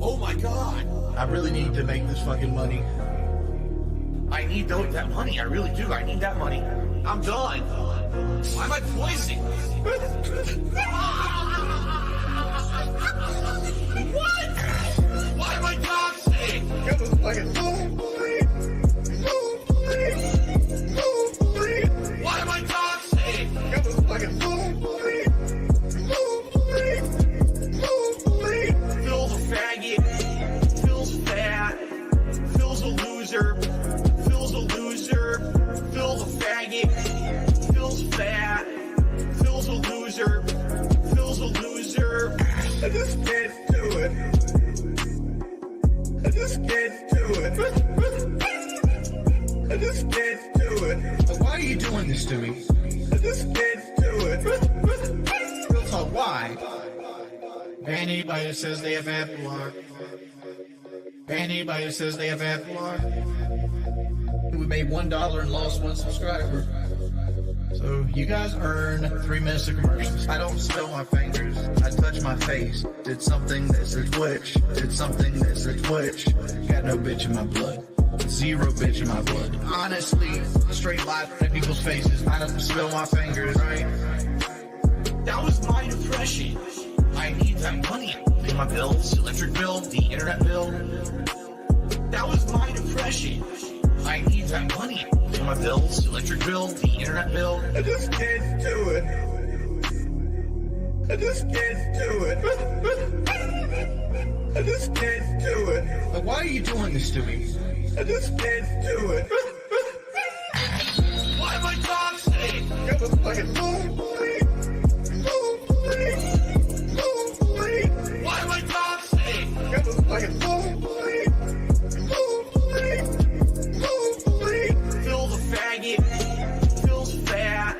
Oh my God. I really need to make this fucking money. I need that money. I really do. I need that money. I'm done. Why am I poisoning? What? Why am I toxic? It was fucking Why am I toxic? It was fucking Phil's a faggot. Phil's fat. Phil's a loser. Phil's a loser. Phil's a faggot. Phil's fat. Phil's a loser. Phil's a loser. I just can't do it. I just can't do it. I just can't do it. Why are you doing this to me? I just can't do it. Real talk, why? Anybody that says they have bad luck. Anybody that says they have bad luck. We made $1 and lost 1 subscriber. So you guys earn 3 minutes of commercials. I don't spill my fingers. I touch my face. Did something that's a twitch. Did something that's a twitch. Got no bitch in my blood. 0 bitch in my blood. Honestly, straight life in people's faces. I don't spill my fingers, right? That was my depression. I need that money. Pay my bills, electric bill, the internet bill. That was my depression. I need that money. Pay my bills, electric bill, the internet bill. I just can't do it. I just can't do it. I just can't do it. But why are you doing this to me? I just can't do it. Why am I toxic? It was fucking Why am I toxic? It was fucking Phil's a faggot. Phil's fat.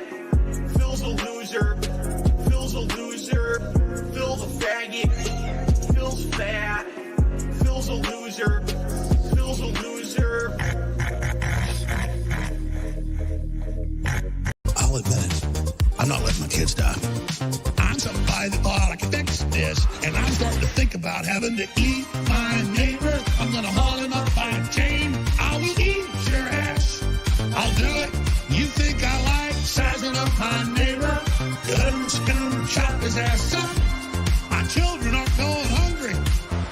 Phil's a loser. Phil's a loser. Phil's a faggot. Phil's fat. Phil's a loser. Phil's a loser. I'll admit it. I'm not letting my kids die. I'm somebody that thought I could fix this, and I'm starting to think about having to eat my neighbor. I'm gonna haul him up by a chain. I will eat your ass. I'll do it. You think I like sizing up my neighbor? Good, gonna chop his ass up. My children aren't going hungry.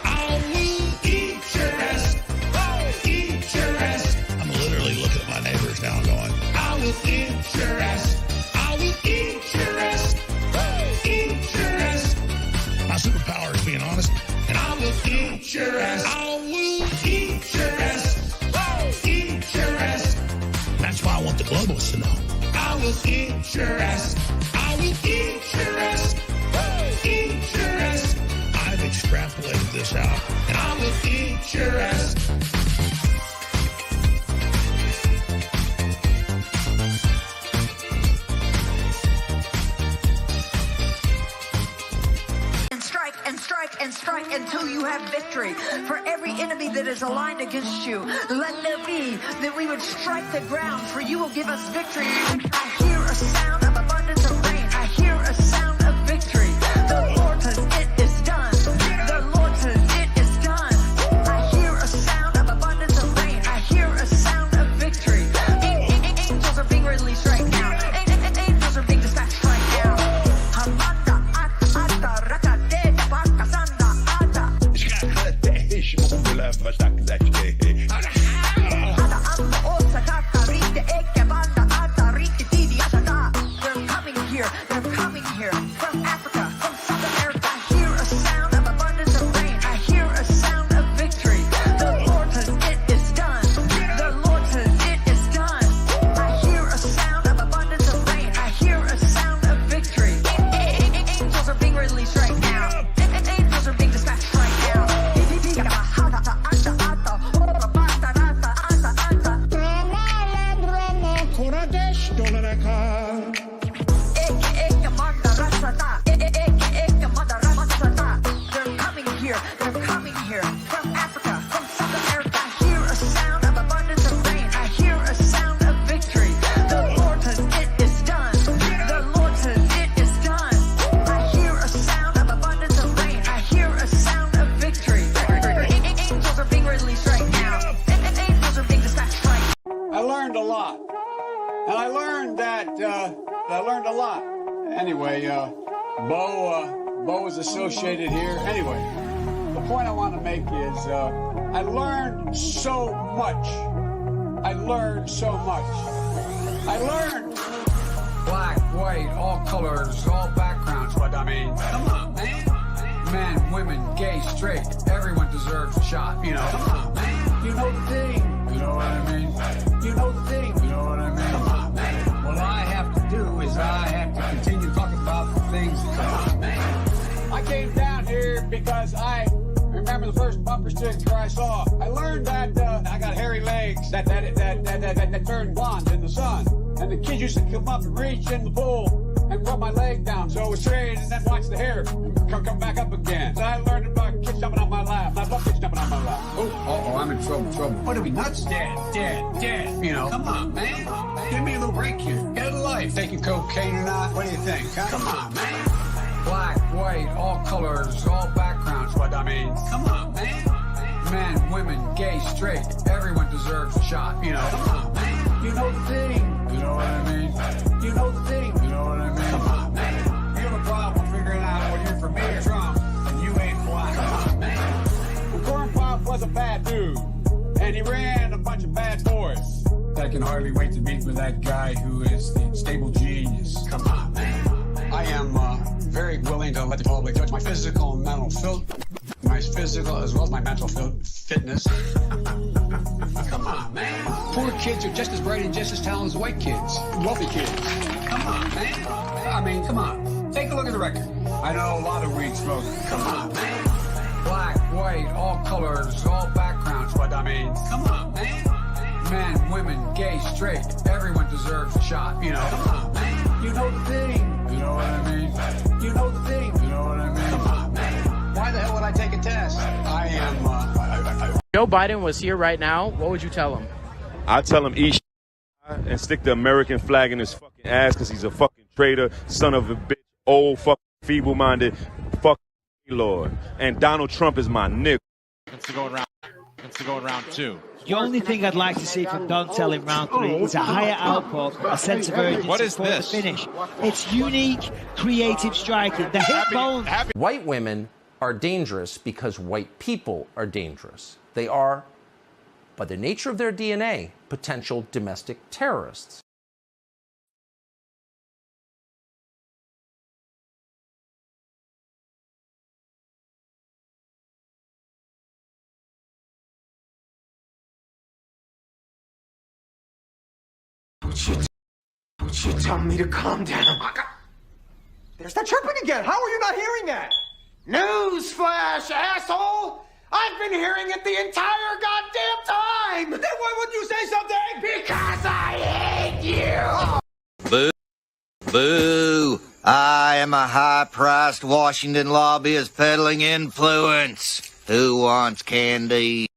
I will eat your ass. I'll eat your ass. I'm literally looking at my neighbors now and going, I will eat your ass. I will eat your ass. Eat your ass. My superpower is being honest, and I will eat your ass. I will eat your ass. Eat your ass. That's why I want the globalists to know. I will eat your ass. I will eat your ass. Eat your ass. I've extrapolated this out, and I will eat your ass. And strike until you have victory. For every enemy that is aligned against you, let there be that we would strike the ground, for you will give us victory. I hear a sound of abundance of rain. I hear a sound of victory. The Lord says it is done. The Lord says it is done. I hear a sound of abundance of rain. I hear a sound of victory. Angels are being released right now. Angels are being dispatched right now. They're coming here. They're coming here from Africa, from South America. I hear a sound of abundance of rain. I hear a sound of victory. The Lord says it is done. The Lord says it is done. I hear a sound of abundance of rain. I hear a sound of victory. Angels are being released right now. Angels are being dispatched right now. They're coming here. They're coming here from Africa, from South America. I hear a sound of abundance of rain. I hear a sound of victory. The Lord says it is done. The Lord says it is done. I hear a sound of abundance of rain. I hear a sound of victory. I learned a lot. Anyway, Bo is associated here. Anyway, the point I want to make is I learned so much. I learned black, white, all colors, all backgrounds. But I mean, come on, man. Men, women, gay, straight, everyone deserves a shot. You know, come on, man. You know the thing. You know what I mean? You know the thing. You know what I mean? Come on, man. What I have to do is I have to continue talking about the things that come on, man. I came down here because I remember the first bumper sticker I saw. I learned that I got hairy legs that turn blonde in the sun. And the kids used to come up and reach in the pool and rub my leg down so it was straight and then watch the hair come back up again. So I learned about kids jumping on my lap. I love kids jumping on my lap. Oh, I'm in trouble. What are we nuts? Dad. You know, come on, man. Give me a little break here. Get a life. Taking cocaine or not? What do you think? Huh? Come on, man. Black, white, all colors, all backgrounds. But I mean, come on, man. Men, women, gay, straight, everyone deserves a shot. You know, come on, man. You know the thing. You know what I mean? You know the thing. You know what I mean? Come on, man. You have a problem figuring out whether you're for me or Trump, and you ain't black. Come on, man. Well, Corn Pop was a bad dude, and he ran a bunch of bad boys. I can hardly wait to meet with that guy who is the stable genius. Come on, man. I am very willing to let the public judge my physical and mental my physical as well as my mental fitness. Come on, man. Poor kids are just as bright and just as talented as white kids. Wealthy kids. Come on, man. I mean, come on. Take a look at the record. I know a lot of weed smokers. Come on, man. Black, white, all colors, all backgrounds. But I mean, come on, man. Men, women, gay, straight, everyone deserves a shot. You know, come on, man. You know the thing. You know what I mean? You know the thing. You know what I mean? Come on, man. Why the hell would I take a test? I am, Joe Biden was here right now, what would you tell him? I'd tell him eat and stick the American flag in his fucking ass because he's a fucking traitor, son of a bitch, old fucking feeble-minded fucking lord. And Donald Trump is my nigga. Wants to go in round two. The only thing I'd like to see from Dontel in round three is a higher output, a sense of urgency What is for this? the finish. It's unique, creative striking. The hit bone. White women are dangerous because white people are dangerous. They are, by the nature of their DNA, potential domestic terrorists. Would you tell me to calm down? There's that chirping again. How are you not hearing that? Newsflash, asshole! I've been hearing it the entire goddamn time! Then why wouldn't you say something? Because I hate you! Boo. Boo. I am a high-priced Washington lobbyist peddling influence. Who wants candy?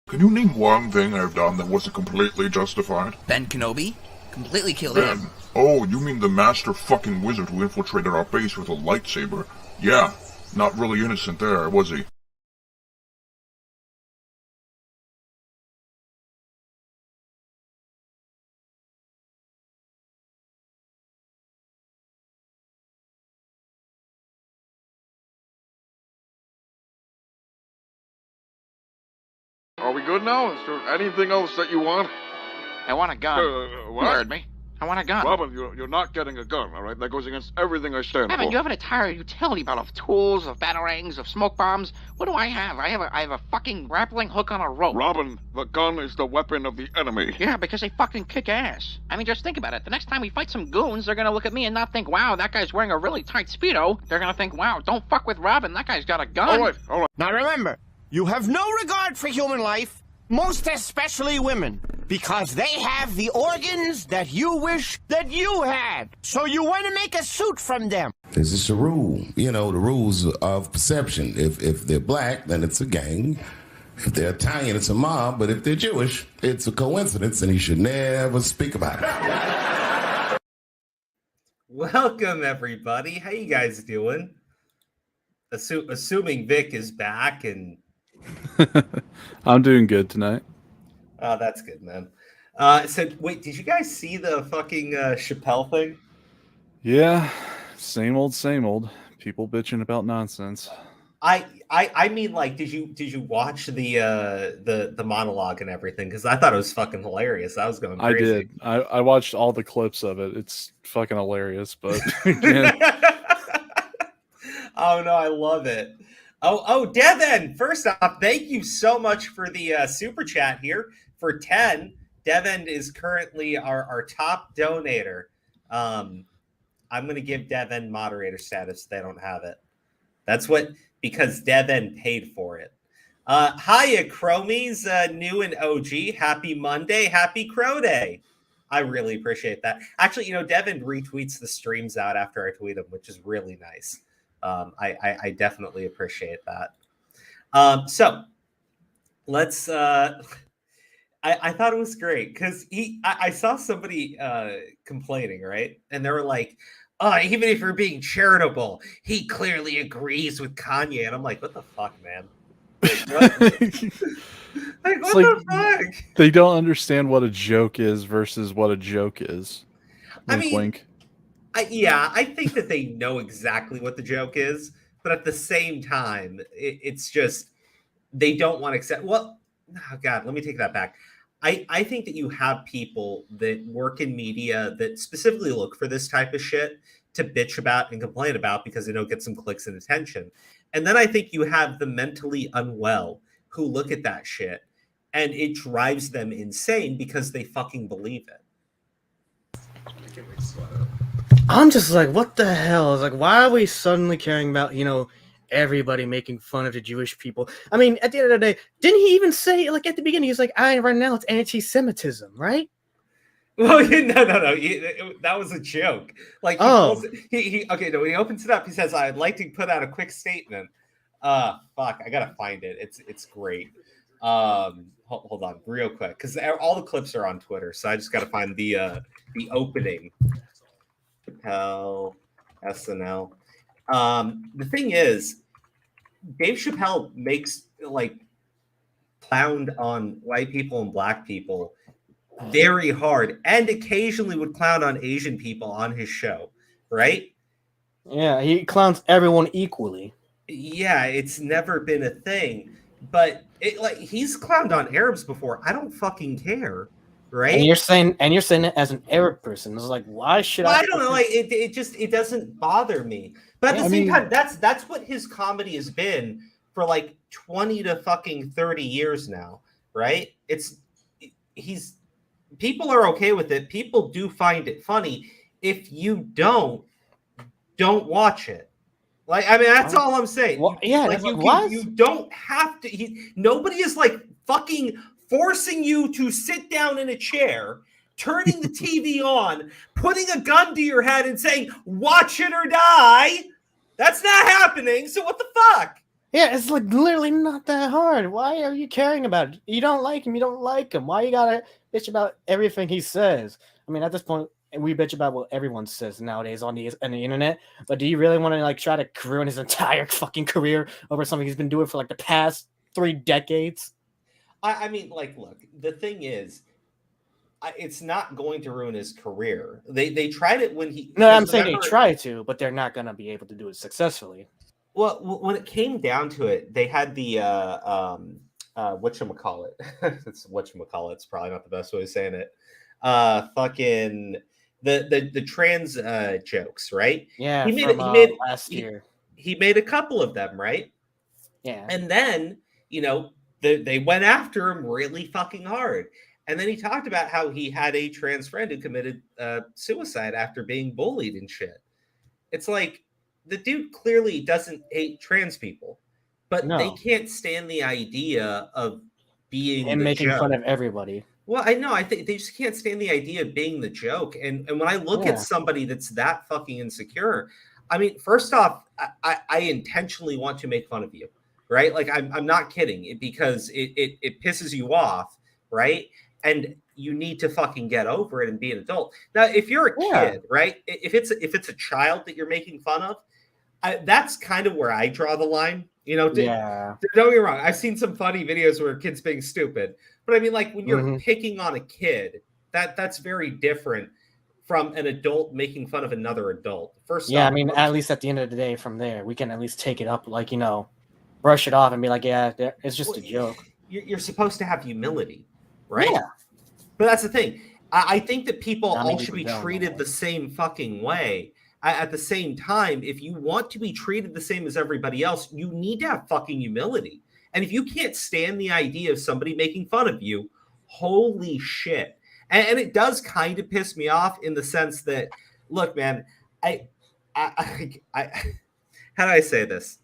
Can you name one thing I've done that wasn't completely justified? Ben Kenobi? Completely killed Ben? him. Oh, you mean the master fucking wizard who infiltrated our base with a lightsaber? Yeah, not really innocent there, was he? Are we good now? Is there anything else that you want? I want a gun. What? You heard me. I want a gun. Robin, you're not getting a gun, all right? That goes against everything I stand Evan, for. you have an entire utility belt of tools, of batarangs, of smoke bombs. What do I have? I have a fucking grappling hook on a rope. Robin, the gun is the weapon of the enemy. Yeah, because they fucking kick ass. I mean, just think about it. The next time we fight some goons, they're gonna look at me and not think, wow, that guy's wearing a really tight Speedo. They're gonna think, wow, don't fuck with Robin. That guy's got a gun. All right. Now remember, you have no regard for human life, most especially women, because they have the organs that you wish that you had. So you want to make a suit from them. This is a rule. You know, the rules of perception. If they're black, then it's a gang. If they're Italian, it's a mob. But if they're Jewish, it's a coincidence, and you should never speak about it. Welcome, everybody. How you guys doing? Assuming Vic is back and I'm doing good tonight. Oh, that's good, man. So wait, did you guys see the fucking Chappelle thing? Yeah, same old. People bitching about nonsense. I mean, like, did you watch the monologue and everything? Because I thought it was fucking hilarious. I was going I crazy. did. I watched all the clips of it. It's fucking hilarious, but again, Oh no, I love it. Oh, Devin. First off, thank you so much for the super chat here for 10. Devin is currently our top donator. I'm going to give Devin moderator status if they don't have it. That's what, because Devin paid for it. Hiya, Chromies, new and OG. Happy Monday. Happy Crow Day. I really appreciate that. Actually, Devin retweets the streams out after I tweet them, which is really nice. I definitely appreciate that. So let's. I thought it was great because I saw somebody complaining, right? And they were like, "Oh, even if you're being charitable, he clearly agrees with Kanye." And I'm like, "What the fuck, man? What the fuck?" They don't understand what a joke is versus what a joke is. Wink, I mean, wink. I think that they know exactly what the joke is, but at the same time, it's just they don't want to accept. Well, oh God, let me take that back. I think that you have people that work in media that specifically look for this type of shit to bitch about and complain about because they don't get some clicks and attention. And then I think you have the mentally unwell who look at that shit and it drives them insane because they fucking believe it. I'm just like, what the hell? It's like, why are we suddenly caring about, everybody making fun of the Jewish people? I mean, at the end of the day, didn't he even say, like, at the beginning, he's like, right now it's anti-Semitism, right? Well, no. That was a joke. Like, he no, when he opens it up, he says, "I'd like to put out a quick statement." Fuck, I gotta find it. It's great. Hold on, real quick, because all the clips are on Twitter, so I just gotta find the opening. Chappelle, SNL. The thing is, Dave Chappelle makes like clowned on white people and black people very hard, and occasionally would clown on Asian people on his show, right? Yeah, he clowns everyone equally. Yeah, it's never been a thing, but he's clowned on Arabs before. I don't fucking care, right? And you're saying it as an Arab person. It's like, why should I don't know. Like it doesn't bother me. But at the same time, that's what his comedy has been for like 20 to fucking 30 years now, right? People are okay with it. People do find it funny. If you don't watch it. Like, I mean, that's all I'm saying. Well, yeah, like you don't have to. Nobody is like fucking forcing you to sit down in a chair, turning the TV on, putting a gun to your head, and saying, "Watch it or die." That's not happening. So what the fuck? Yeah, it's like literally not that hard. Why are you caring about it? You don't like him. You don't like him. Why you gotta bitch about everything he says? I mean, at this point, we bitch about what everyone says nowadays on the internet. But do you really want to like try to ruin his entire fucking career over something he's been doing for like the past 3 decades? I mean, like, look, the thing is, it's not going to ruin his career. They tried it when he. No, I'm saying they try to, but they're not going to be able to do it successfully. Well, when it came down to it, they had the whatchamacallit. It's whatchamacallit. It's probably not the best way of saying it. Fucking the trans jokes, right? Yeah, he made last year. He made a couple of them, right? Yeah, and then they went after him really fucking hard. And then he talked about how he had a trans friend who committed suicide after being bullied and shit. It's like, the dude clearly doesn't hate trans people, but they can't stand the idea of being and making fun of everybody. Well, I know. I think they just can't stand the idea of being the joke. And when I look at somebody that's that fucking insecure, I mean, first off, I intentionally want to make fun of you, right? Like, I'm not kidding, because it pisses you off, right? And you need to fucking get over it and be an adult. Now, if you're a kid, right? If it's a child that you're making fun of, that's kind of where I draw the line. You know, Yeah. don't get me wrong. I've seen some funny videos where kids being stupid, but I mean, like when you're Mhm. picking on a kid, that's very different from an adult making fun of another adult. First Yeah, I off, mean, at least at the end of the day, from there, we can at least take it up, like, brush it off and be like, yeah, it's just a joke. you're supposed to have humility, right? Yeah. But that's the thing. I think that people Not many all should people be don't, treated the same fucking way. At the same time, if you want to be treated the same as everybody else, you need to have fucking humility. And if you can't stand the idea of somebody making fun of you, holy shit. And it does kind of piss me off in the sense that, look, man, I how do I say this?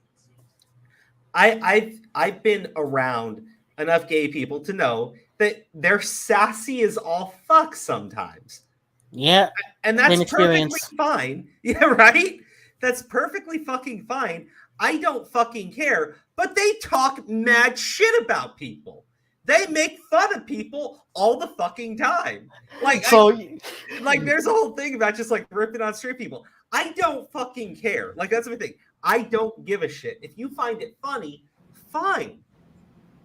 I've been around enough gay people to know that they're sassy as all fuck sometimes. Yeah. And that's Same perfectly experience. fine. Yeah, right? That's perfectly fucking fine. I don't fucking care. But they talk mad shit about people. They make fun of people all the fucking time. Like, there's a whole thing about just like ripping on straight people. I don't fucking care. Like, that's the thing. I don't give a shit. If you find it funny, fine.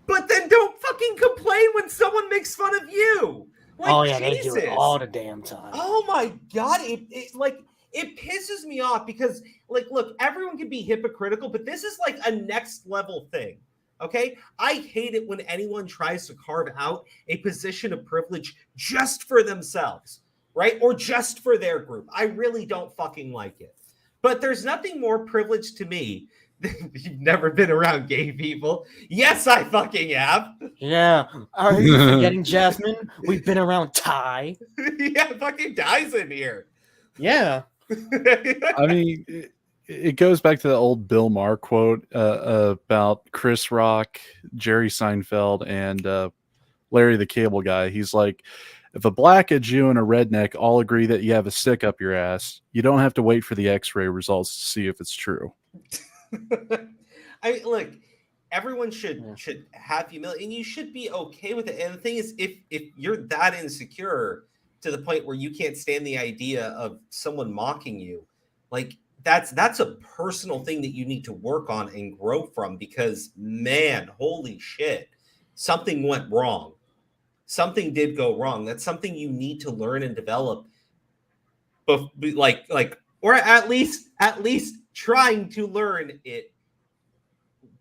But then don't fucking complain when someone makes fun of you. Like, Oh yeah, Jesus. they do it all the damn time. Oh my god, it pisses me off because like look, everyone can be hypocritical, but this is like a next level thing. Okay? I hate it when anyone tries to carve out a position of privilege just for themselves, right? Or just for their group. I really don't fucking like it. But there's nothing more privileged to me. You've never been around gay people. Yes, I fucking have. Yeah. Are you forgetting Jasmine? We've been around Ty. Yeah, fucking Ty's in here. Yeah. I mean, it goes back to the old Bill Maher quote about Chris Rock, Jerry Seinfeld, and Larry the Cable Guy. He's like, if a black, a Jew, and a redneck all agree that you have a stick up your ass, you don't have to wait for the x-ray results to see if it's true. I mean, look, everyone should have humility, and you should be okay with it. And the thing is, if you're that insecure to the point where you can't stand the idea of someone mocking you, like that's a personal thing that you need to work on and grow from. Because man, holy shit, something went wrong. Something did go wrong. That's something you need to learn and develop. But or at least trying to learn it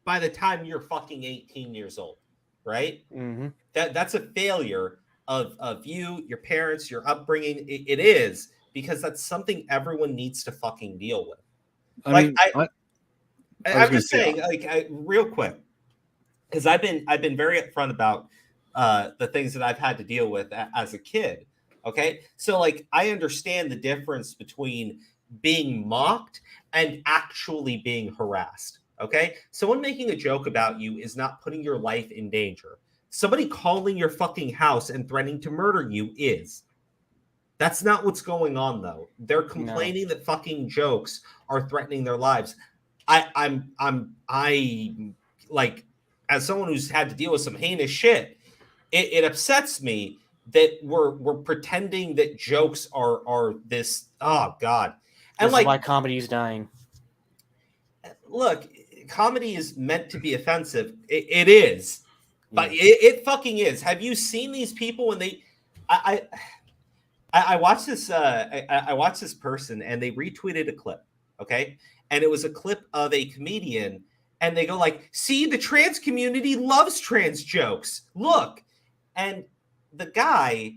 by the time you're fucking 18 years old, right? Mm-hmm. That's a failure of you, your parents, your upbringing. It is, because that's something everyone needs to fucking deal with. I'm just saying, real quick, because I've been very upfront about the things that I've had to deal with as a kid. Okay, so like I understand the difference between being mocked and actually being harassed. Okay, someone making a joke about you is not putting your life in danger. Somebody calling your fucking house and threatening to murder you is. That's not what's going on, though. They're complaining that fucking jokes are threatening their lives. I like, as someone who's had to deal with some heinous shit, it upsets me that we're pretending that jokes are this. Oh God, and This is why comedy is dying. Look, comedy is meant to be offensive. It is, but it fucking is. Have you seen these people when they? I watched this. I watched this person, and they retweeted a clip. Okay, and it was a clip of a comedian, and they go like, "See, the trans community loves trans jokes. Look," and the guy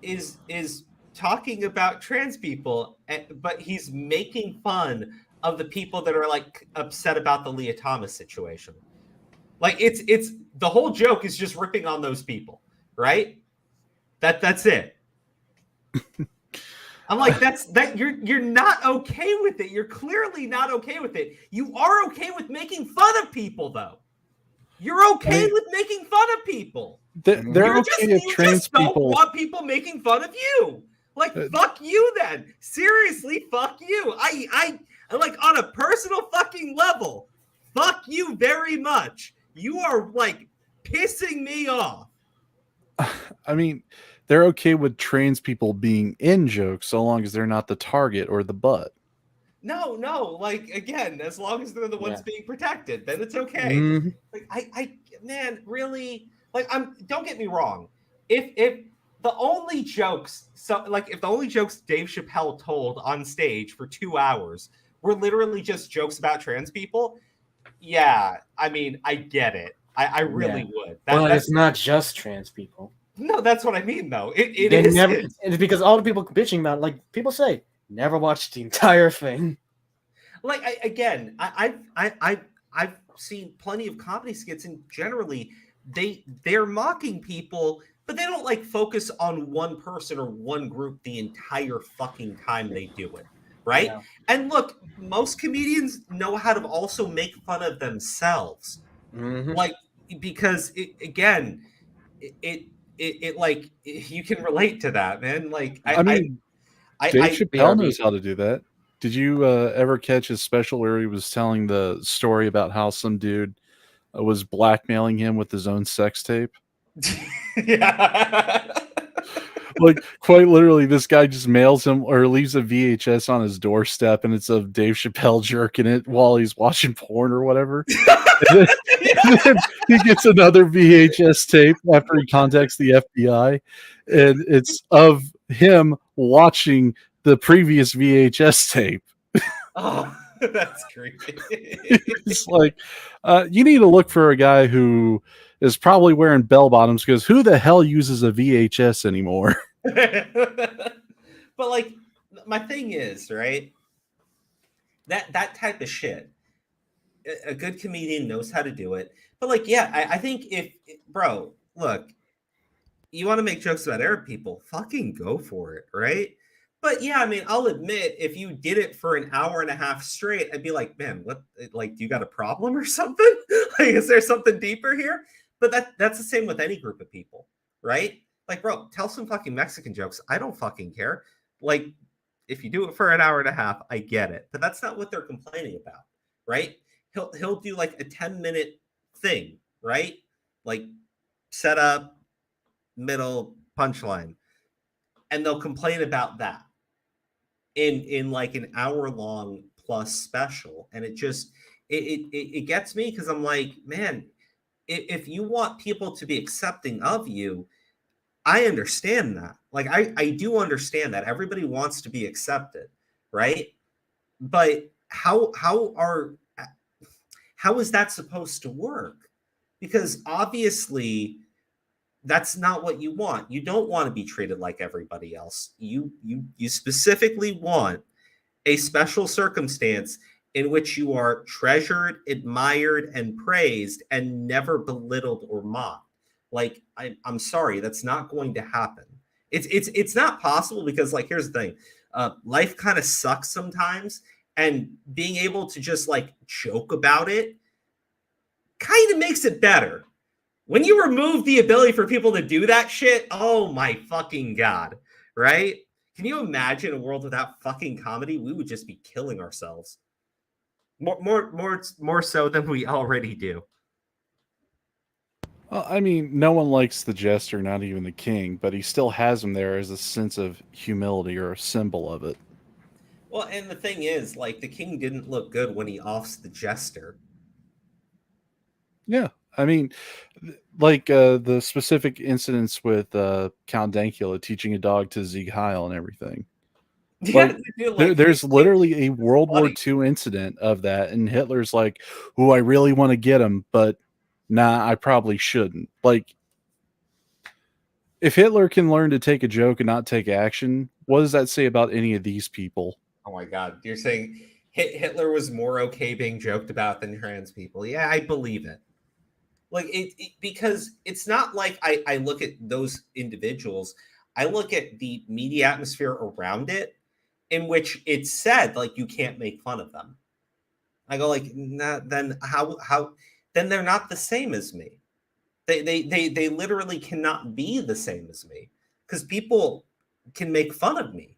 is talking about trans people, but he's making fun of the people that are like upset about the Leah Thomas situation. Like it's the whole joke is just ripping on those people, right? That's it. I'm like, you're not okay with it. You're clearly not okay with it. You are okay with making fun of people, though. You're okay with making fun of people. They're okay if trans people don't want people making fun of you. Like, fuck you then. Seriously, fuck you. I like, on a personal fucking level, fuck you very much. You are like pissing me off. I mean, they're okay with trans people being in jokes so long as they're not the target or the butt. No. Like, again, as long as they're the ones being protected, then it's okay. Mhm. Like, man, really, like, don't get me wrong. If the only jokes, if the only jokes Dave Chappelle told on stage for 2 hours were literally just jokes about trans people, yeah, I mean, I get it. I really would. But That's it's not just trans people. no, that's what I mean, though. It They is. never. It's because all the people bitching about, like people say, never watched the entire thing. Like I've seen plenty of comedy skits, and generally they're mocking people, but they don't like focus on one person or one group the entire fucking time they do it, right? Yeah. And look, most comedians know how to also make fun of themselves, like, because it like you can relate to that, man. Like I mean, Dave Chappelle BRB. knows how to do that. Did you ever catch his special where he was telling the story about how some dude was blackmailing him with his own sex tape? Yeah. Like, quite literally, this guy just mails him or leaves a VHS on his doorstep, and it's of Dave Chappelle jerking it while he's watching porn or whatever. And then he gets another VHS tape after he contacts the FBI, and it's of him watching the previous VHS tape. Oh, that's creepy. It's like, you need to look for a guy who is probably wearing bell bottoms, because who the hell uses a VHS anymore? But like, my thing is, right, that type of shit, a good comedian knows how to do it. But like, yeah, I think bro, look, you want to make jokes about Arab people, fucking go for it, right? But yeah, I mean, I'll admit, if you did it for an hour and a half straight, I'd be like, man, what? Like, do you got a problem or something? Like, is there something deeper here? But that's the same with any group of people, right? Like, bro, tell some fucking Mexican jokes. I don't fucking care. Like, if you do it for an hour and a half, I get it. But that's not what they're complaining about, right? He'll do like a 10-minute thing, right? Like, setup, middle, punchline, and they'll complain about that in like an hour-long plus special, and it just it gets me, because I'm like, man, if you want people to be accepting of you, I understand that. Like, I do understand that everybody wants to be accepted, right? But how is that supposed to work? Because obviously that's not what you want. You don't want to be treated like everybody else. You specifically want a special circumstance in which you are treasured, admired, and praised, and never belittled or mocked. Like, I'm sorry, that's not going to happen. It's not possible, because, like, here's the thing. Life kind of sucks sometimes, and being able to just like joke about it kind of makes it better. When you remove the ability for people to do that shit, oh my fucking God, right? Can you imagine a world without fucking comedy? We would just be killing ourselves. More so than we already do. Well, I mean, no one likes the jester, not even the king, but he still has him there as a sense of humility or a symbol of it. Well, and the thing is, like, the king didn't look good when he offs the jester. Yeah, I mean, like the specific incidents with Count Dankula teaching a dog to Sieg Heil and everything. Like, there's literally a World War II incident of that, and Hitler's like, "Oh, I really want to get him, but nah, I probably shouldn't." Like, if Hitler can learn to take a joke and not take action, what does that say about any of these people? Oh my God, you're saying Hitler was more okay being joked about than trans people? Yeah, I believe it. Like, because it's not like I look at those individuals. I look at the media atmosphere around it, in which it's said, like, you can't make fun of them. I go, like, nah, then how then they're not the same as me. They literally cannot be the same as me, because people can make fun of me.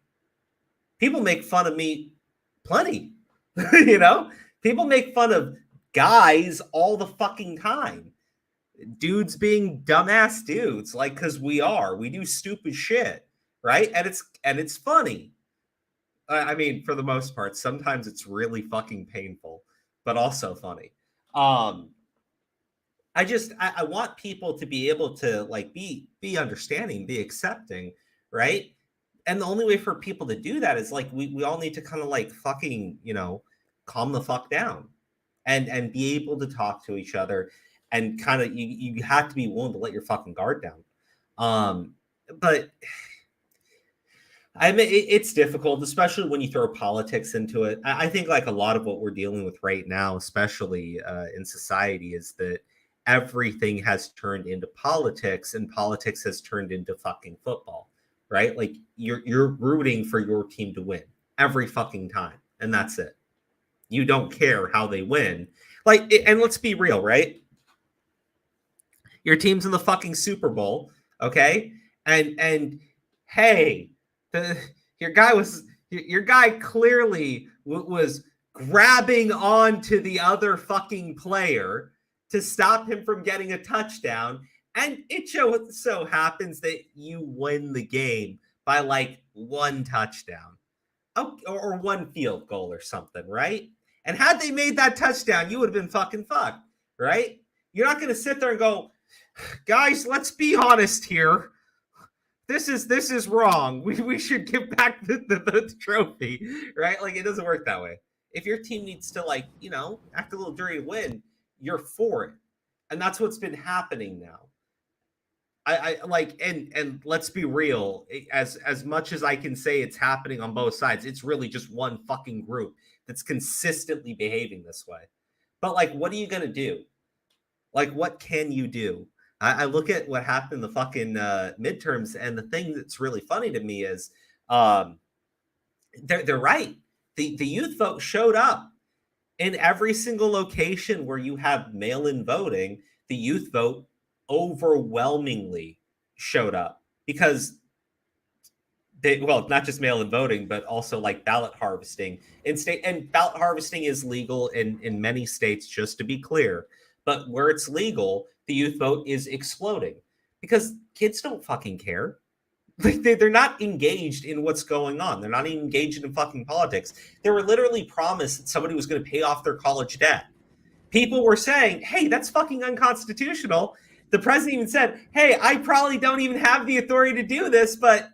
People make fun of me plenty. You know, people make fun of guys all the fucking time. Dudes being dumbass dudes, like, because we do stupid shit, right? And it's funny. I mean, for the most part, sometimes it's really fucking painful, but also funny. I want people to be able to like be understanding, be accepting, right? And the only way for people to do that is like we all need to kind of like fucking, calm the fuck down and be able to talk to each other, and kind of you have to be willing to let your fucking guard down. But I mean, it's difficult, especially when you throw politics into it. I think like a lot of what we're dealing with right now, especially in society, is that everything has turned into politics, and politics has turned into fucking football, right? Like you're rooting for your team to win every fucking time, and that's it. You don't care how they win. Like, and let's be real, right? Your team's in the fucking Super Bowl, okay? And hey, your guy clearly was grabbing onto the other fucking player to stop him from getting a touchdown, and it so happens that you win the game by like one touchdown, or one field goal or something, right? And had they made that touchdown, you would have been fucking fucked, right? You're not going to sit there and go, guys, let's be honest here. This is wrong. We should give back the trophy, right? Like, it doesn't work that way. If your team needs to, like, act a little dirty to win, you're for it. And that's what's been happening now. I like, and let's be real, as much as I can say it's happening on both sides, it's really just one fucking group that's consistently behaving this way. But like, what are you going to do? Like, what can you do? I look at what happened in the fucking midterms, and the thing that's really funny to me is they're right. The youth vote showed up in every single location where you have mail-in voting. The youth vote overwhelmingly showed up because not just mail-in voting, but also like ballot harvesting and ballot harvesting is legal in many states, just to be clear. But where it's legal, the youth vote is exploding because kids don't fucking care. Like, they're not engaged in what's going on. They're not even engaged in fucking politics. They were literally promised that somebody was going to pay off their college debt. People were saying, hey, that's fucking unconstitutional. The president even said, hey, I probably don't even have the authority to do this, but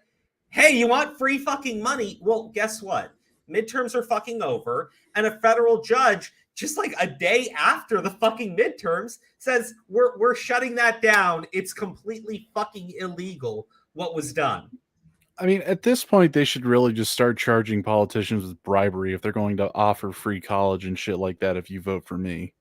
hey, you want free fucking money? Well, guess what? Midterms are fucking over, and a federal judge, just like a day after the fucking midterms, says we're shutting that down. It's completely fucking illegal what was done. I mean, at this point, they should really just start charging politicians with bribery if they're going to offer free college and shit like that if you vote for me.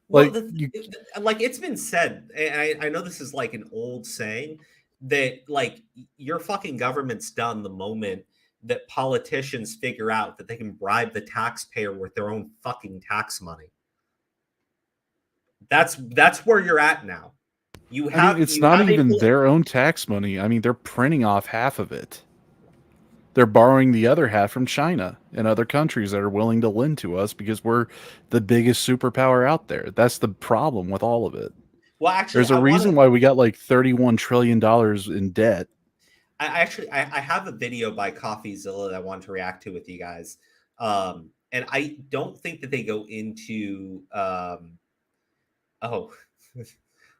Well, Like, like it's been said, and I know this is like an old saying, that like your fucking government's done the moment that politicians figure out that they can bribe the taxpayer with their own fucking tax money. That's where you're at now. It's not even their own tax money. I mean, they're printing off half of it. They're borrowing the other half from China and other countries that are willing to lend to us because we're the biggest superpower out there. That's the problem with all of it. Well, actually, there's a reason why we got like $31 trillion in debt. I have a video by CoffeeZilla that I want to react to with you guys. And I don't think that they go into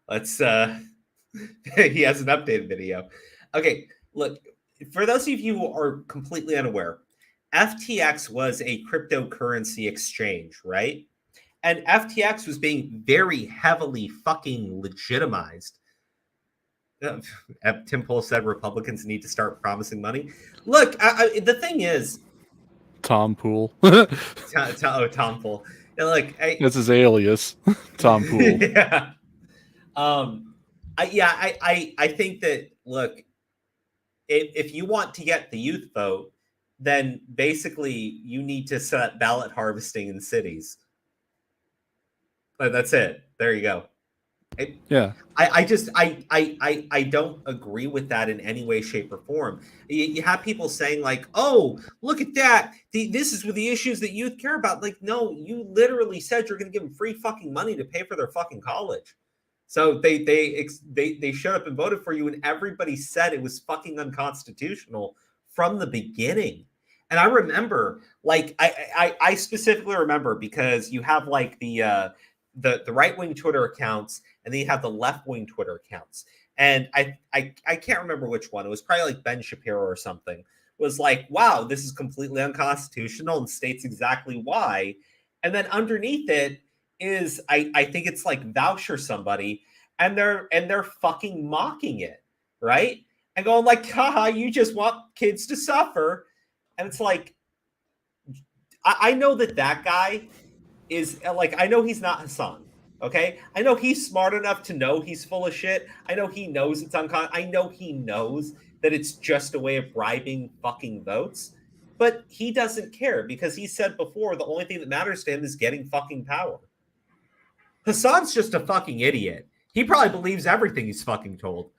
let's he has an updated video. Okay, look, for those of you who are completely unaware, FTX was a cryptocurrency exchange, right? And FTX was being very heavily fucking legitimized. Tim Pool said Republicans need to start promising money. Look, the thing is, Tom Pool. Tom Pool. Like, that's his alias, Tom Pool. Yeah. I think that, look, if you want to get the youth vote, then basically you need to set up ballot harvesting in cities. But that's it. There you go. I don't agree with that in any way, shape, or form. You have people saying like, "Oh, look at that! This is the issues that youth care about." Like, no, you literally said you're going to give them free fucking money to pay for their fucking college. So they showed up and voted for you, and everybody said it was fucking unconstitutional from the beginning. And I remember, like, I specifically remember because you have like the right wing Twitter accounts, and then you have the left wing Twitter accounts. And I can't remember which one. It was probably like Ben Shapiro or something. Was like, wow, this is completely unconstitutional and states exactly why. And then underneath it is I think it's like Vouch or somebody, and they're fucking mocking it, right? And going like, haha, you just want kids to suffer. And it's like, I know that guy is like, I know he's not Hassan. Okay, I know he's smart enough to know he's full of shit. I know he knows it's I know he knows that it's just a way of bribing fucking votes, but he doesn't care because he said before the only thing that matters to him is getting fucking power. Hassan's just a fucking idiot. He probably believes everything he's fucking told.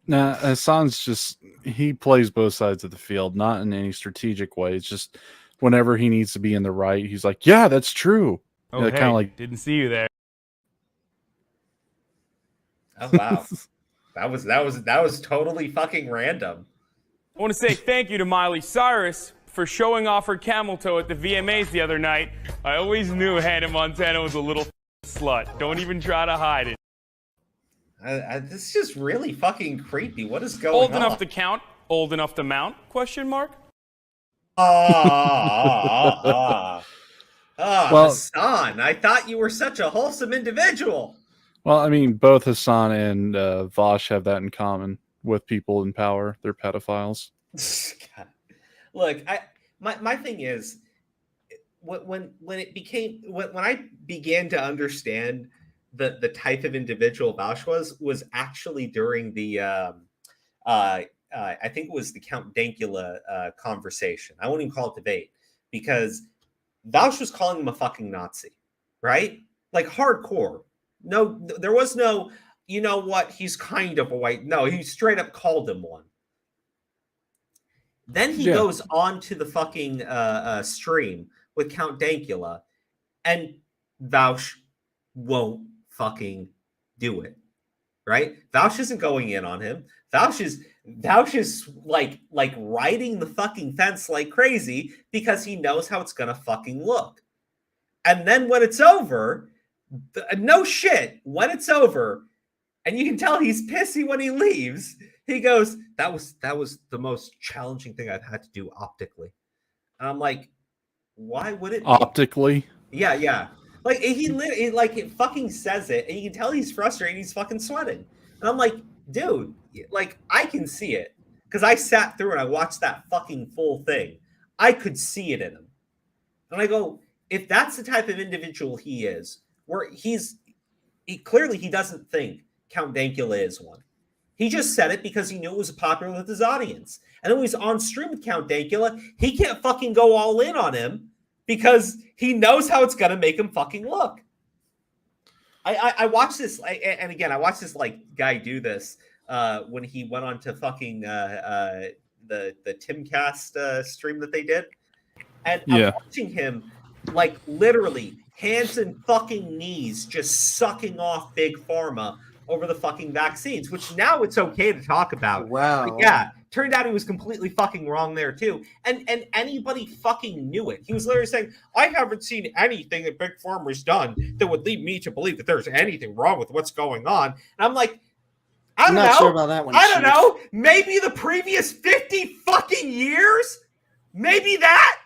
Nah, Hassan's just, he plays both sides of the field, not in any strategic way. It's just whenever he needs to be in the right, he's like, yeah, that's true. Oh, hey, kind of like, didn't see you there. Oh wow. that was totally fucking random. I want to say thank you to Miley Cyrus for showing off her camel toe at the VMAs the other night. I always knew Hannah Montana was a little slut. Don't even try to hide it. This is just really fucking creepy. What is going on? Old enough to count, old enough to mount? Question mark. Well, Hassan, I thought you were such a wholesome individual. Well, I mean, both Hassan and Vosh have that in common with people in power. They're pedophiles. God. Look, my thing is, when I began to understand the type of individual Vosh was actually during the I think it was the Count Dankula conversation. I won't even call it debate because Vosh was calling him a fucking Nazi, right? Like hardcore. No, there was no, you know what, he's kind of a white. No, he straight up called him one. Then he goes on to the fucking stream with Count Dankula, and Vouch won't fucking do it, right? Vouch isn't going in on him. Vouch is like riding the fucking fence like crazy because he knows how it's gonna fucking look. And then when it's over, no shit, when it's over, and you can tell he's pissy when he leaves, he goes, that was the most challenging thing I've had to do optically. And I'm like, why would it be? Optically? Yeah. Like he like it fucking says it, and you can tell he's frustrated, he's fucking sweating. And I'm like, dude, like I can see it. Because I sat through and I watched that fucking full thing. I could see it in him. And I go, if that's the type of individual he is, where he clearly he doesn't think Count Dankula is one. He just said it because he knew it was popular with his audience. And then when he's on stream with Count Dankula, he can't fucking go all in on him because he knows how it's gonna make him fucking look. I watched this, and again, I watched this like guy do this when he went on to fucking the Timcast stream that they did, and I'm watching him like literally hands and fucking knees just sucking off Big Pharma over the fucking vaccines, which now it's okay to talk about. Wow. But yeah, turned out he was completely fucking wrong there too. And anybody fucking knew it. He was literally saying, I haven't seen anything that Big Pharma's done that would lead me to believe that there's anything wrong with what's going on. And I'm like, I don't know. Not sure about that one. I don't know. Maybe the previous 50 fucking years? Maybe that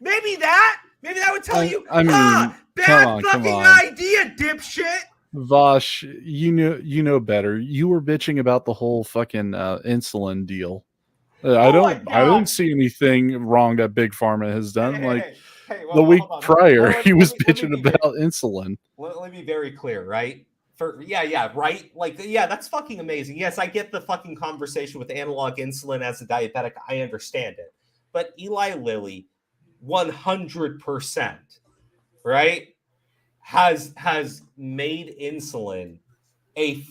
would tell you, I mean, bad fucking idea, dipshit. Vosh, you know better. You were bitching about the whole fucking insulin deal. I don't see anything wrong that Big Pharma has done. The week prior, he was bitching about insulin. Let me be very clear, right? Right? That's fucking amazing. Yes, I get the fucking conversation with analog insulin as a diabetic. I understand it. But Eli Lilly, 100%, right, has made insulin a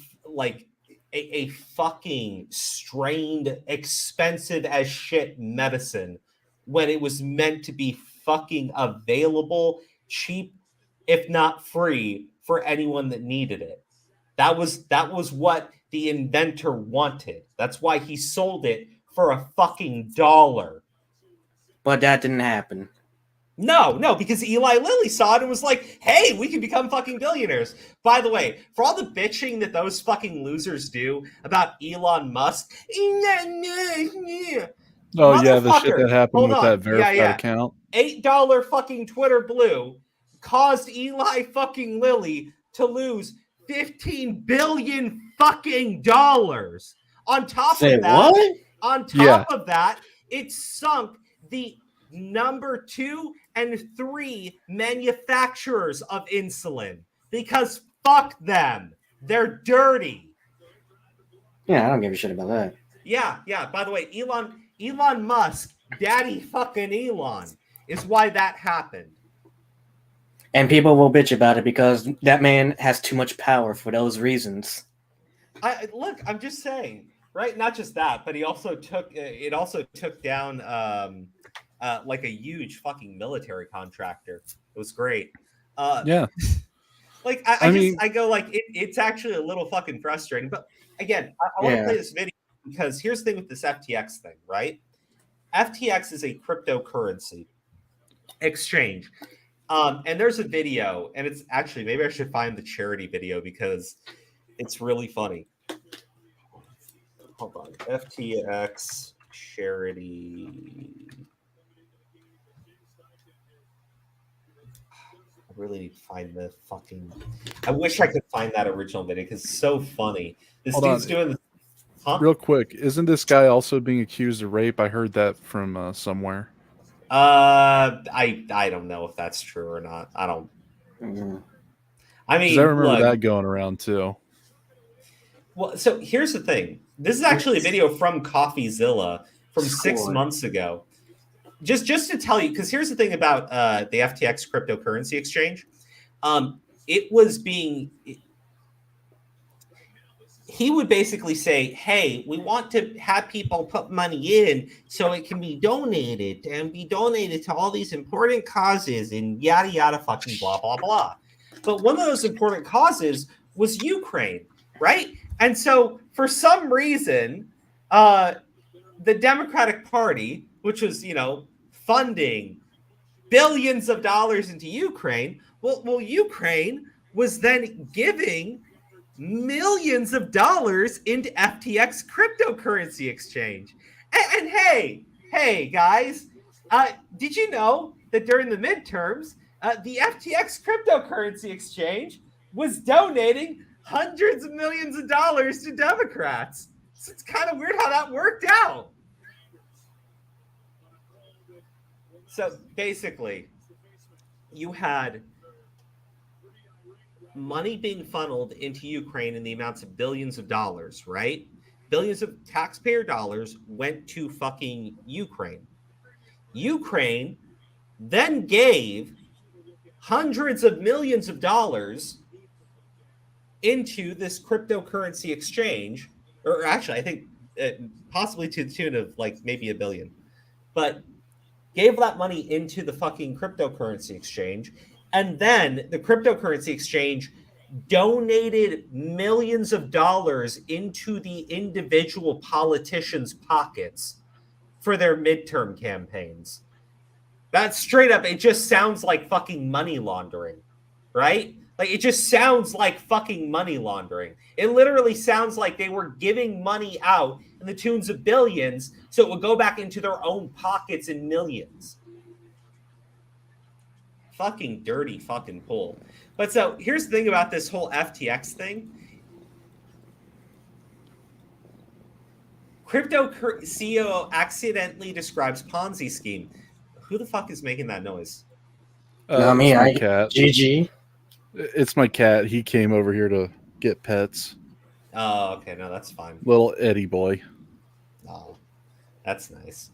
fucking strained, expensive as shit medicine when it was meant to be fucking available, cheap, if not free, for anyone that needed it. That was what the inventor wanted. That's why he sold it for $1. But that didn't happen. No, because Eli Lilly saw it and was like, hey, we can become fucking billionaires. By the way, for all the bitching that those fucking losers do about Elon Musk. Oh, yeah, the shit that happened with that verified Yeah. account. $8 fucking Twitter blue caused Eli fucking Lilly to lose $15 billion fucking dollars. On top Say of that, what? of that, it sunk the number 2 and 3 manufacturers of insulin because fuck them. They're dirty. Yeah, I don't give a shit about that. Yeah. By the way, Elon Musk, daddy fucking Elon, is why that happened. And people will bitch about it because that man has too much power for those reasons. Look, I'm just saying, right? Not just that, but he also took down like a huge fucking military contractor. It was great. Yeah. Like I go like it's actually a little fucking frustrating. But again, I want to play this video because here's the thing with this FTX thing, right? FTX is a cryptocurrency exchange. And there's a video, and it's actually, maybe I should find the charity video because it's really funny. Hold on. FTX charity. I really need to find the fucking. I wish I could find that original video because it's so funny. This dude's doing this. Huh? Real quick, isn't this guy also being accused of rape? I heard that from somewhere. I don't know if that's true or not. I don't. I mean, I remember that going around too. Well, so here's the thing. This is actually a video from CoffeeZilla from 6 months ago. Just to tell you, because here's the thing about the FTX cryptocurrency exchange. It was being. He would basically say, hey, we want to have people put money in so it can be donated and be donated to all these important causes and yada, yada, fucking blah, blah, blah. But one of those important causes was Ukraine, right? And so for some reason, the Democratic Party, which was, funding billions of dollars into Ukraine, well, Ukraine was then giving millions of dollars into FTX cryptocurrency exchange. And hey, guys, did you know that during the midterms, the FTX cryptocurrency exchange was donating hundreds of millions of dollars to Democrats? So it's kind of weird how that worked out. So basically, you had money being funneled into Ukraine in the amounts of billions of dollars, right? Billions of taxpayer dollars went to fucking Ukraine. Ukraine then gave hundreds of millions of dollars into this cryptocurrency exchange, or actually, I think possibly to the tune of like maybe $1 billion, but gave that money into the fucking cryptocurrency exchange. And then the cryptocurrency exchange donated millions of dollars into the individual politicians' pockets for their midterm campaigns. That's straight up. It just sounds like fucking money laundering, right? Like, it just sounds like fucking money laundering. It literally sounds like they were giving money out in the tunes of billions so it would go back into their own pockets in millions. Fucking dirty fucking pool. But so here's the thing about this whole FTX thing. Crypto CEO accidentally describes Ponzi scheme. Who the fuck is making that noise? Not me. My cat. GG. It's my cat. He came over here to get pets. Oh, okay. No, that's fine. Little Eddie boy. Oh, that's nice.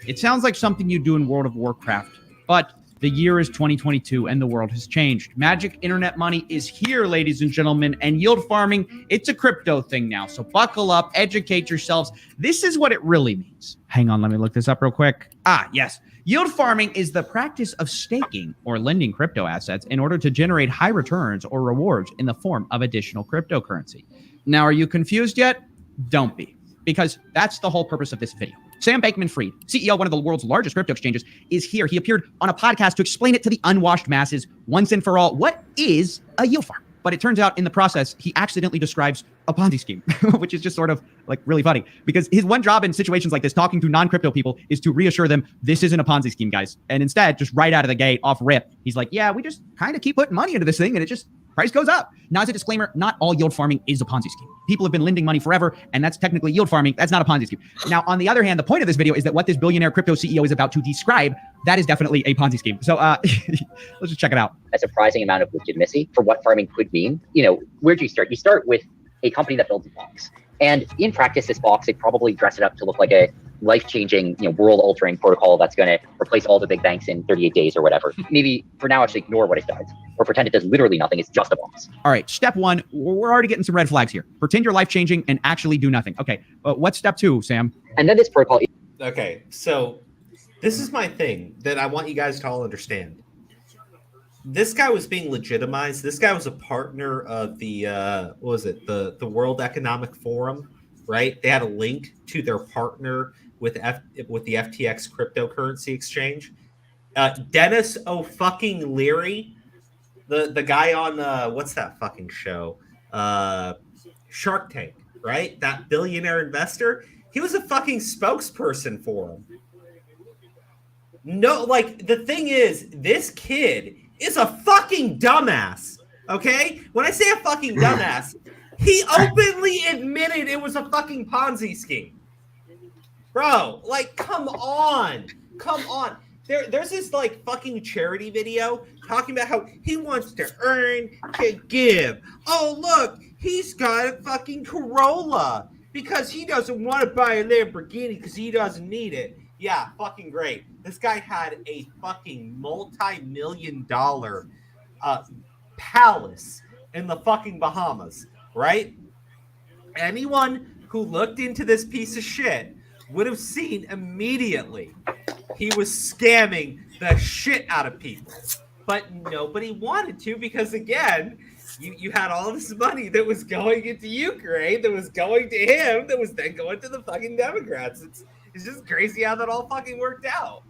It sounds like something you do in World of Warcraft, but the year is 2022 and the world has changed. Magic internet money is here, ladies and gentlemen, and yield farming, it's a crypto thing now. So buckle up, educate yourselves. This is what it really means. Hang on, let me look this up real quick. Yes. Yield farming is the practice of staking or lending crypto assets in order to generate high returns or rewards in the form of additional cryptocurrency. Now, are you confused yet? Don't be, because that's the whole purpose of this video. Sam Bankman-Fried, CEO of one of the world's largest crypto exchanges, is here. He appeared on a podcast to explain it to the unwashed masses once and for all. What is a yield farm? But it turns out in the process, he accidentally describes a Ponzi scheme, which is just sort of like really funny because his one job in situations like this, talking to non-crypto people, is to reassure them this isn't a Ponzi scheme, guys. And instead, just right out of the gate, off rip, he's like, yeah, we just kind of keep putting money into this thing and it just price goes up. Now, as a disclaimer, not all yield farming is a Ponzi scheme. People have been lending money forever, and that's technically yield farming. That's not a Ponzi scheme. Now, on the other hand, the point of this video is that what this billionaire crypto CEO is about to describe, that is definitely a Ponzi scheme. So let's just check it out. A surprising amount of legitimacy for what farming could mean. You know, where do you start? You start with a company that builds a box. And in practice, this box, they probably dress it up to look like a life-changing, world-altering protocol that's going to replace all the big banks in 38 days or whatever. Maybe for now, actually ignore what it does or pretend it does literally nothing. It's just a box. All right, step one, we're already getting some red flags here. Pretend you're life-changing and actually do nothing. Okay, what's step two, Sam? And then this protocol... Okay, so this is my thing that I want you guys to all understand. This guy was being legitimized. This guy was a partner of the, what was it? The World Economic Forum, right? They had a link to their partner with the FTX cryptocurrency exchange. Dennis O'Leary, the guy on, what's that fucking show? Shark Tank, right? That billionaire investor. He was a fucking spokesperson for him. No, like, the thing is, this kid is a fucking dumbass, okay? When I say a fucking dumbass, he openly admitted it was a fucking Ponzi scheme. Bro, like, come on. Come on. There's this, like, fucking charity video talking about how he wants to earn to give. Oh, look, he's got a fucking Corolla because he doesn't want to buy a Lamborghini because he doesn't need it. Yeah, fucking great. This guy had a fucking multi-million-dollar palace in the fucking Bahamas, right? Anyone who looked into this piece of shit would have seen immediately he was scamming the shit out of people. But nobody wanted to because, again, you had all this money that was going into Ukraine, that was going to him, that was then going to the fucking Democrats. It's just crazy how that all fucking worked out.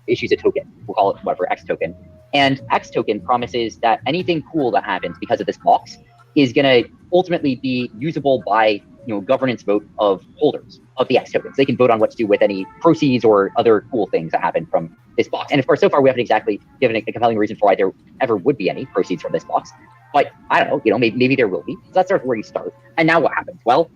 Issues a token. We'll call it whatever, X token. And X token promises that anything cool that happens because of this box is going to ultimately be usable by governance vote of holders of the X tokens. They can vote on what to do with any proceeds or other cool things that happen from this box. And of course, so far we haven't exactly given a compelling reason for why there ever would be any proceeds from this box. But I don't know, maybe there will be. So that's sort of where you start. And now what happens? Well,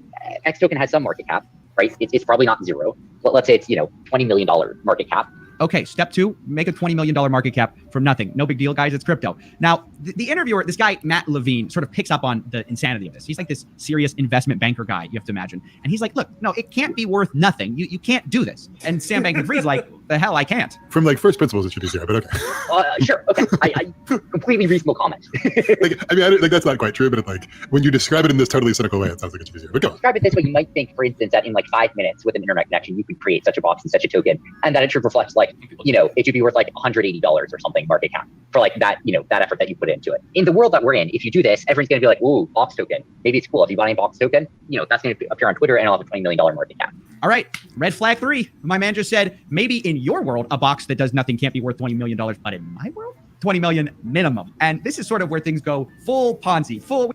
X token has some market cap, right? It's probably not zero. But let's say it's $20 million market cap. Okay, step two, make a $20 million market cap from nothing. No big deal, guys. It's crypto. Now, the interviewer, this guy, Matt Levine, sort of picks up on the insanity of this. He's like this serious investment banker guy, you have to imagine. And he's like, look, no, it can't be worth nothing. You can't do this. And Sam Bankman-Fried's like, the hell, I can't. From like first principles, it should be zero, but okay. Sure, okay. I completely reasonable comment. That's not quite true, but when you describe it in this totally cynical way, it sounds like it should be zero. But go. Describe it this way, you might think, for instance, that in like 5 minutes with an internet connection, you could create such a box and such a token, and that it should reflect it should be worth like $180 or something market cap for like that, that effort that you put into it. In the world that we're in, if you do this, everyone's going to be like, ooh, box token. Maybe it's cool. If you buy a box token, that's going to appear on Twitter and it'll have a $20 million market cap. All right. Red flag 3. My man just said, maybe in your world, a box that does nothing can't be worth $20 million, but in my world, 20 million minimum. And this is sort of where things go full Ponzi, full.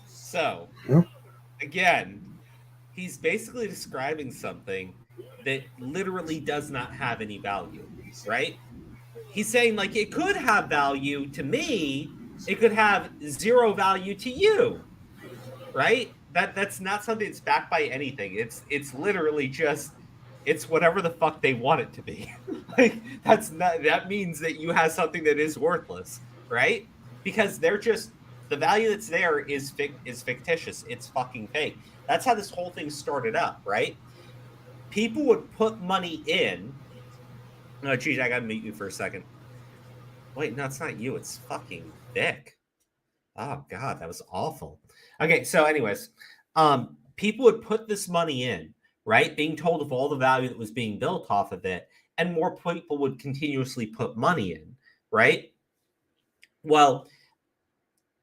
So, again, he's basically describing something that literally does not have any value, right? He's saying like it could have value to me, it could have zero value to you, right? That's not something that's backed by anything. It's literally just it's whatever the fuck they want it to be. Like that means that you have something that is worthless, right? Because they're just the value that's there is fictitious. It's fucking fake. That's how this whole thing started up, right? People would put money in. Oh, geez, I gotta mute you for a second. Wait, no, it's not you. It's fucking Vic. Oh, God, that was awful. Okay, so anyways, people would put this money in, right? Being told of all the value that was being built off of it, and more people would continuously put money in, right? Well,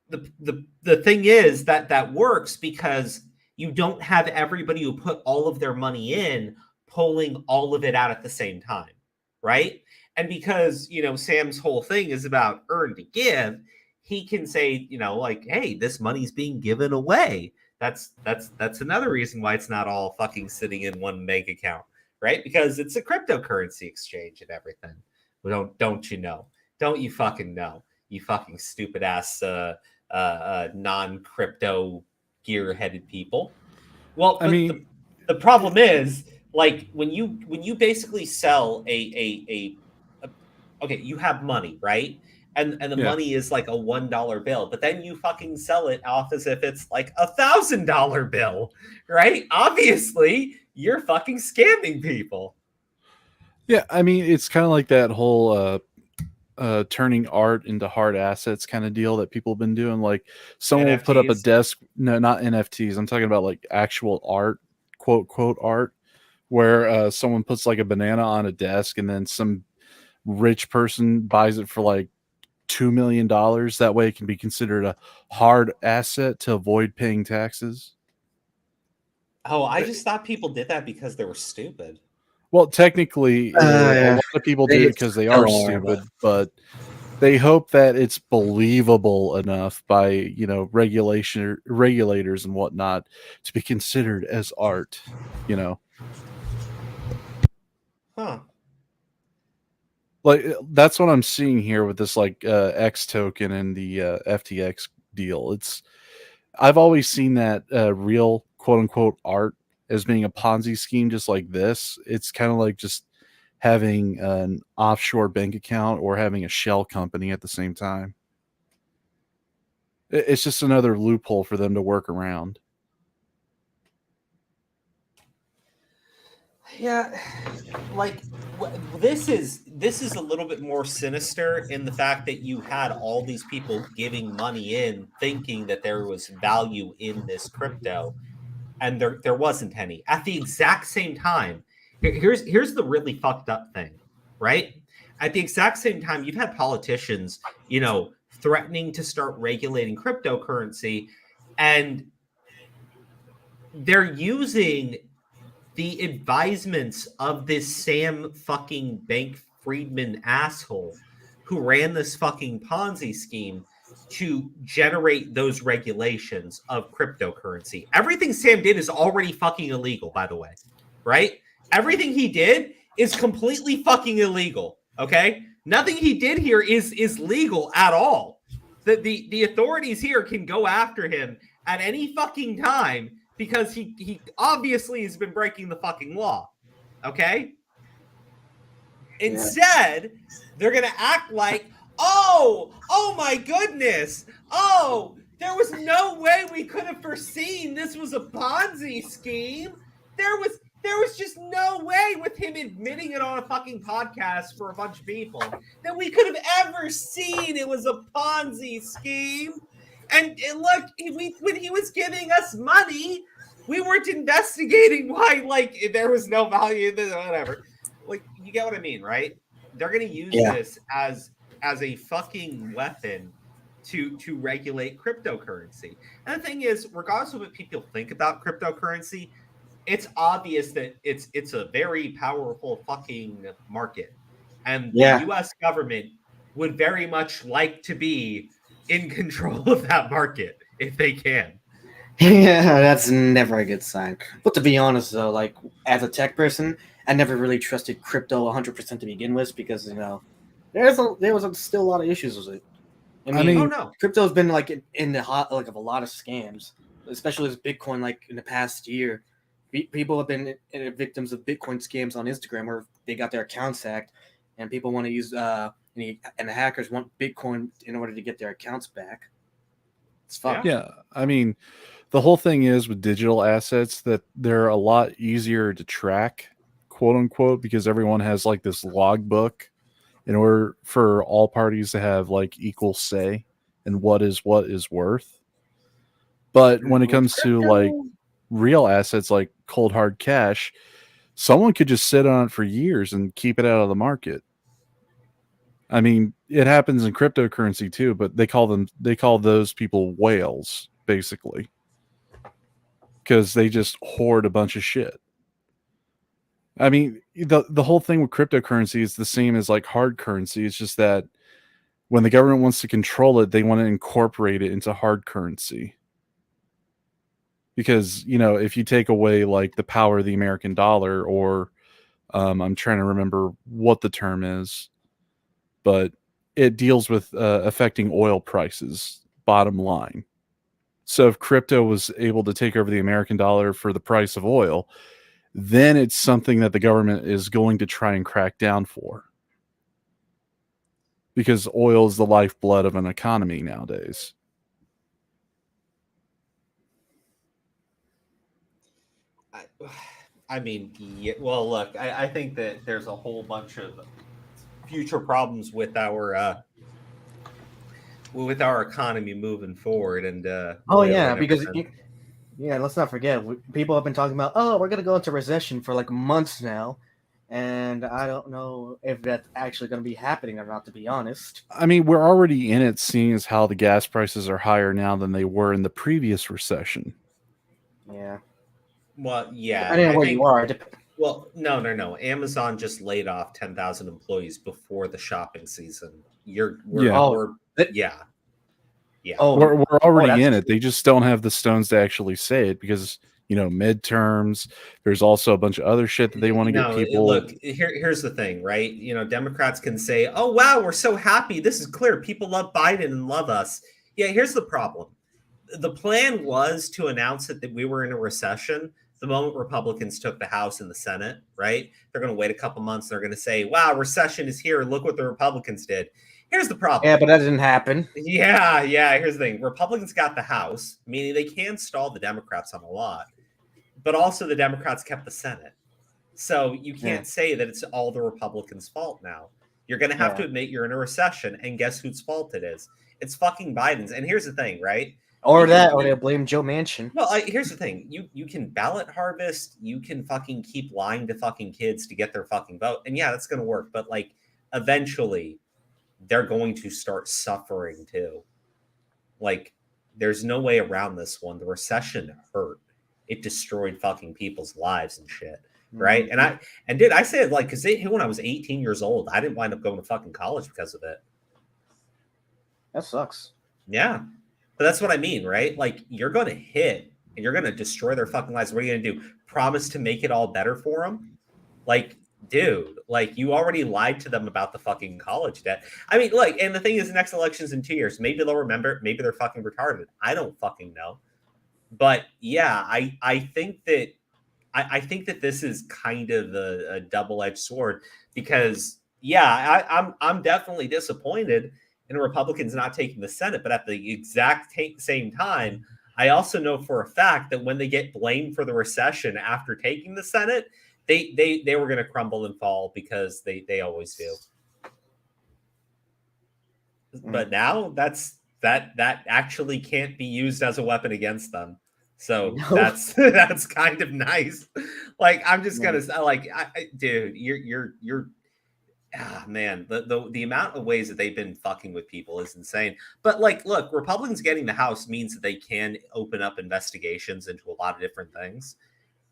the thing is that works because you don't have everybody who put all of their money in pulling all of it out at the same time, right? And because, Sam's whole thing is about earn to give, he can say, like, hey, this money's being given away. That's another reason why it's not all fucking sitting in one bank account, right? Because it's a cryptocurrency exchange and everything. Well, don't you know? Don't you fucking know? You fucking stupid ass non-crypto gear-headed people. Well, I mean, the problem is, like, when you basically sell a okay, you have money, right? And the Yeah. money is like a $1 bill, but then you fucking sell it off as if it's like $1,000 bill, right? Obviously, you're fucking scamming people. Yeah, I mean, it's kind of like that whole turning art into hard assets kind of deal that people have been doing. Like someone will put up a NFTs? desk, no, not NFTs. I'm talking about like actual art, quote art, where someone puts like a banana on a desk and then some rich person buys it for like $2 million. That way it can be considered a hard asset to avoid paying taxes. Oh, I just thought people did that because they were stupid. Well, technically, a lot of people do it because they are stupid, but they hope that it's believable enough by regulators and whatnot to be considered as art. Huh. Like that's what I'm seeing here with this like X token and the FTX deal. I've always seen that real quote unquote art as being a Ponzi scheme, just like this. It's kind of like just having an offshore bank account or having a shell company at the same time. It's just another loophole for them to work around. Yeah, like this is a little bit more sinister in the fact that you had all these people giving money in thinking that there was value in this crypto, and there wasn't any. At the exact same time, here's the really fucked up thing, right? At the exact same time, you've had politicians, threatening to start regulating cryptocurrency, and they're using the advisements of this Sam fucking Bankman-Friedman asshole who ran this fucking Ponzi scheme to generate those regulations of cryptocurrency. Everything Sam did is already fucking illegal, by the way, right? Everything he did is completely fucking illegal, okay? Nothing he did here is legal at all. The authorities here can go after him at any fucking time because he obviously has been breaking the fucking law, okay? Instead, they're going to act like, oh my goodness, there was no way we could have foreseen this was a Ponzi scheme. There was just no way, with him admitting it on a fucking podcast for a bunch of people, that we could have ever seen it was a Ponzi scheme. And look, when he was giving us money, we weren't investigating why, like, there was no value in this or whatever. Like, you get what I mean, right? They're going to use this as a fucking weapon to regulate cryptocurrency. And the thing is, regardless of what people think about cryptocurrency, it's obvious that it's a very powerful fucking market. And the US government would very much like to be in control of that market if they can. Yeah, that's never a good sign. But to be honest, though, like as a tech person, I never really trusted crypto 100% to begin with because there was still a lot of issues with it. I mean, crypto's been like in the hot like of a lot of scams, especially with Bitcoin. Like in the past year, people have been victims of Bitcoin scams on Instagram where they got their accounts hacked, and people want to use and the hackers want Bitcoin in order to get their accounts back. It's fun. Yeah, I mean, the whole thing is with digital assets that they're a lot easier to track, quote unquote, because everyone has like this logbook in order for all parties to have like equal say in what is worth. But when it comes to like real assets like cold hard cash, someone could just sit on it for years and keep it out of the market. I mean, it happens in cryptocurrency too, but they call those people whales, basically. because they just hoard a bunch of shit. I mean, the whole thing with cryptocurrency is the same as like hard currency. It's just that when the government wants to control it, they want to incorporate it into hard currency. Because, if you take away like the power of the American dollar, or I'm trying to remember what the term is, but it deals with affecting oil prices, bottom line. So if crypto was able to take over the American dollar for the price of oil, then it's something that the government is going to try and crack down for. Because oil is the lifeblood of an economy nowadays. I mean, yeah, well, look, I think that there's a whole bunch of future problems with our economy moving forward, and because let's not forget, people have been talking about, oh, we're gonna go into recession for like months now, and I don't know if that's actually going to be happening or not, to be honest. I mean, we're already in it, seeing as how the gas prices are higher now than they were in the previous recession. Yeah. Well, yeah. Depending on where you are. Well, no. Amazon just laid off 10,000 employees before the shopping season. Yeah. Oh, we're already in it. They just don't have the stones to actually say it because, midterms. There's also a bunch of other shit that they want to get people. Look, here's the thing, right? Democrats can say, "Oh wow, we're so happy. This is clear. People love Biden and love us." Yeah, here's the problem. The plan was to announce that we were in a recession the moment Republicans took the House and the Senate, right? They're going to wait a couple months. They're going to say, "Wow, recession is here. Look what the Republicans did." Here's the problem. Yeah, but that didn't happen. Yeah. Here's the thing. Republicans got the House, meaning they can stall the Democrats on a lot. But also the Democrats kept the Senate. So you can't say that it's all the Republicans' fault now. You're going to have to admit you're in a recession, and guess whose fault it is? It's fucking Biden's. And here's the thing, right? Or they'll blame Joe Manchin. Well, here's the thing. You can ballot harvest. You can fucking keep lying to fucking kids to get their fucking vote. And yeah, that's going to work. But like eventually they're going to start suffering too. Like there's no way around this one. The recession hurt. It destroyed fucking people's lives and shit. Right. Mm-hmm. I say it like, because when I was 18 years old, I didn't wind up going to fucking college because of it. That sucks. Yeah. But that's what I mean, right? Like you're going to hit and you're going to destroy their fucking lives. What are you going to do? Promise to make it all better for them? Like, dude, like you already lied to them about the fucking college debt. I mean, like, and the thing is, the next election's in 2 years. Maybe they'll remember. Maybe they're fucking retarded. I don't fucking know. But yeah, I think that this is kind of a double-edged sword because I'm definitely disappointed in Republicans not taking the Senate, but at the exact same time, I also know for a fact that when they get blamed for the recession after taking the Senate, they were going to crumble and fall because they always do. But now that actually can't be used as a weapon against them. So that's kind of nice. Like I'm just gonna like, dude, you're man, the amount of ways that they've been fucking with people is insane. But like, look, Republicans getting the House means that they can open up investigations into a lot of different things.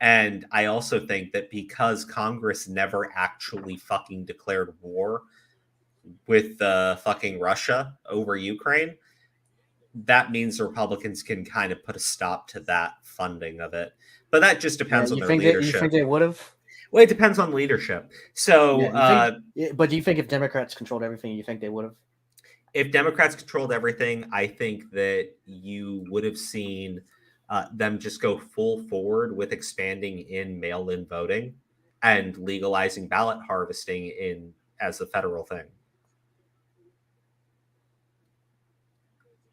And I also think that because Congress never actually fucking declared war with fucking Russia over Ukraine, that means the Republicans can kind of put a stop to that funding of it. But that just depends on their leadership. You think they would have? Well, it depends on leadership. So, but do you think if Democrats controlled everything, you think they would have? If Democrats controlled everything, I think that you would have seen them just go full forward with expanding in mail-in voting and legalizing ballot harvesting as a federal thing.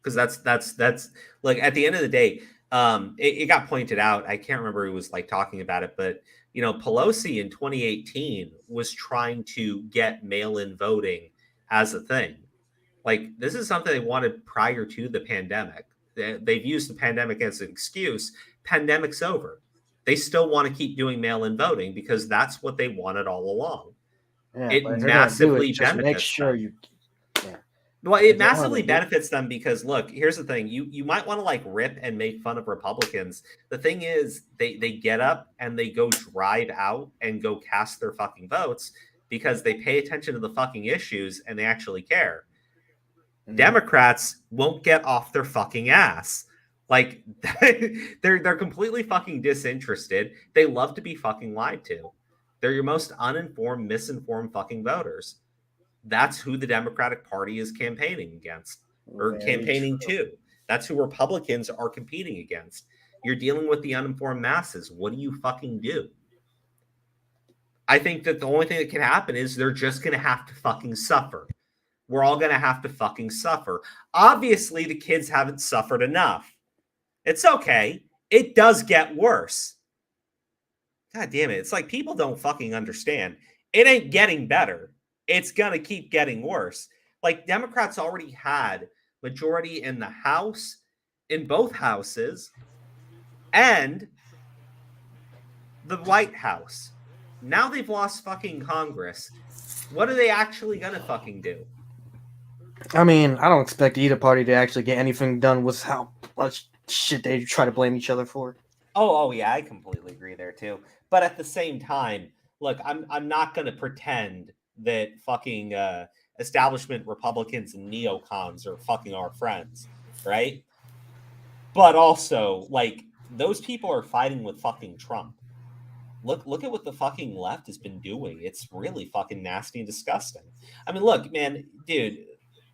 Because that's like at the end of the day, it got pointed out. I can't remember who was like talking about it, but Pelosi in 2018 was trying to get mail-in voting as a thing. Like this is something they wanted prior to the pandemic. They've used the pandemic as an excuse. Pandemic's over. They still want to keep doing mail-in voting because that's what they wanted all along. Yeah, it massively just benefits make sure them. you. Yeah. Well, it massively benefits them because look, here's the thing. You might want to like rip and make fun of Republicans. The thing is they get up and they go drive out and go cast their fucking votes because they pay attention to the fucking issues and they actually care. Democrats won't get off their fucking ass. Like they're completely fucking disinterested. They love to be fucking lied to. They're your most uninformed, misinformed fucking voters. That's who the Democratic Party is campaigning against or campaigning to. That's who Republicans are competing against. You're dealing with the uninformed masses. What do you fucking do? I think that the only thing that can happen is they're just going to have to fucking suffer. We're all going to have to fucking suffer. Obviously, the kids haven't suffered enough. It's okay. It does get worse. God damn it. It's like people don't fucking understand. It ain't getting better. It's going to keep getting worse. Like Democrats already had majority in the House, in both houses, and the White House. Now they've lost fucking Congress. What are they actually going to fucking do? I mean, I don't expect either party to actually get anything done with how much shit they try to blame each other for. Oh yeah, I completely agree there too. But at the same time, look, I'm not going to pretend that fucking establishment Republicans and neocons are fucking our friends, right? But also, like, those people are fighting with fucking Trump. Look at what the fucking left has been doing. It's really fucking nasty and disgusting. I mean, look, man, dude,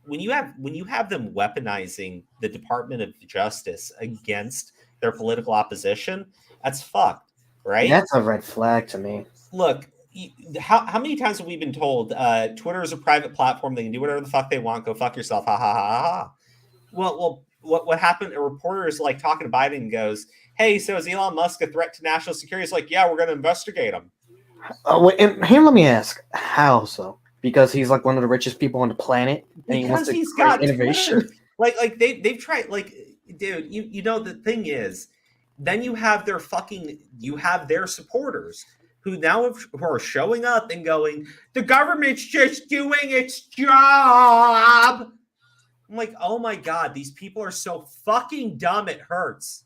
when you have them weaponizing the Department of Justice against their political opposition, that's fucked, right? That's a red flag to me. Look, how many times have we been told Twitter is a private platform, they can do whatever the fuck they want, go fuck yourself, ha ha ha ha. Well, what happened? A reporter is like talking to Biden and goes, "Hey, so is Elon Musk a threat to national security?" It's like, yeah, we're going to investigate him. And here, let me ask, how so? Because he's like one of the richest people on the planet, and he wants to He's create got innovation. Twitter. Like they've tried. Like, dude, you know the thing is, then you have their supporters who who are showing up and going, the government's just doing its job. I'm like, oh my god, these people are so fucking dumb. It hurts.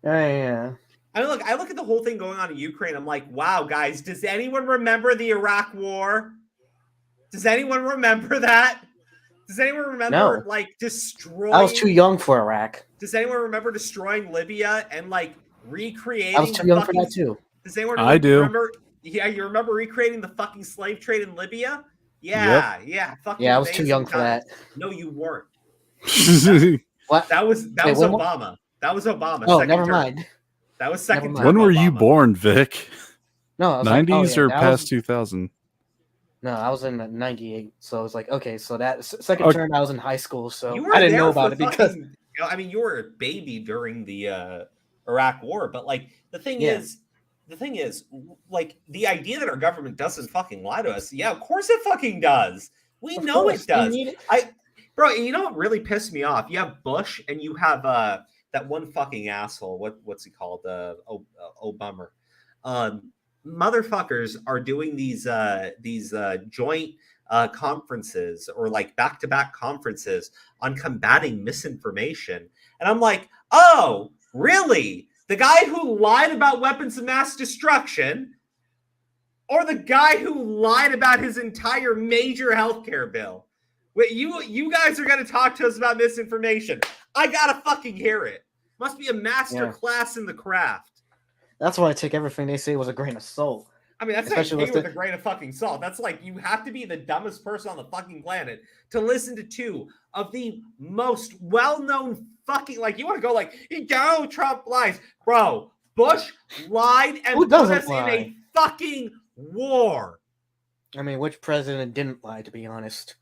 Yeah. I mean, look, I look at the whole thing going on in Ukraine. I'm like, wow, guys, does anyone remember the Iraq War? Does anyone remember that? Does anyone remember like destroying? I was too young for Iraq. Does anyone remember destroying Libya and like recreating? I was too young for that too. Does anyone remember? Yeah, you remember recreating the fucking slave trade in Libya? Yeah, yeah. Fucking I was too young for that. No, you weren't. What? That was Obama. That was Obama. Oh, never mind. That was second. When were you born, Vic? No, I was 90s or past 2000? No, I was in 98, so it was like, okay, so that second term I was in high school, so I didn't know about it because I mean, you were a baby during the Iraq War, but like the thing is, like the idea that our government doesn't fucking lie to us, yeah, of course it fucking does. We know it does. Bro, you know what really pissed me off? You have Bush and you have that one fucking asshole. What's he called? Bummer. Motherfuckers are doing these joint conferences or like back-to-back conferences on combating misinformation. And I'm like, oh, really? The guy who lied about weapons of mass destruction or the guy who lied about his entire major healthcare bill? Wait, you guys are going to talk to us about misinformation. I got to fucking hear it. Must be a master class in the craft. That's why I take everything they say with a grain of salt. I mean, that's not with a grain of fucking salt. That's like you have to be the dumbest person on the fucking planet to listen to two of the most well-known fucking, like, you want to go like, Donald Trump lies. Bro, Bush lied and put us in a fucking war. I mean, which president didn't lie, to be honest?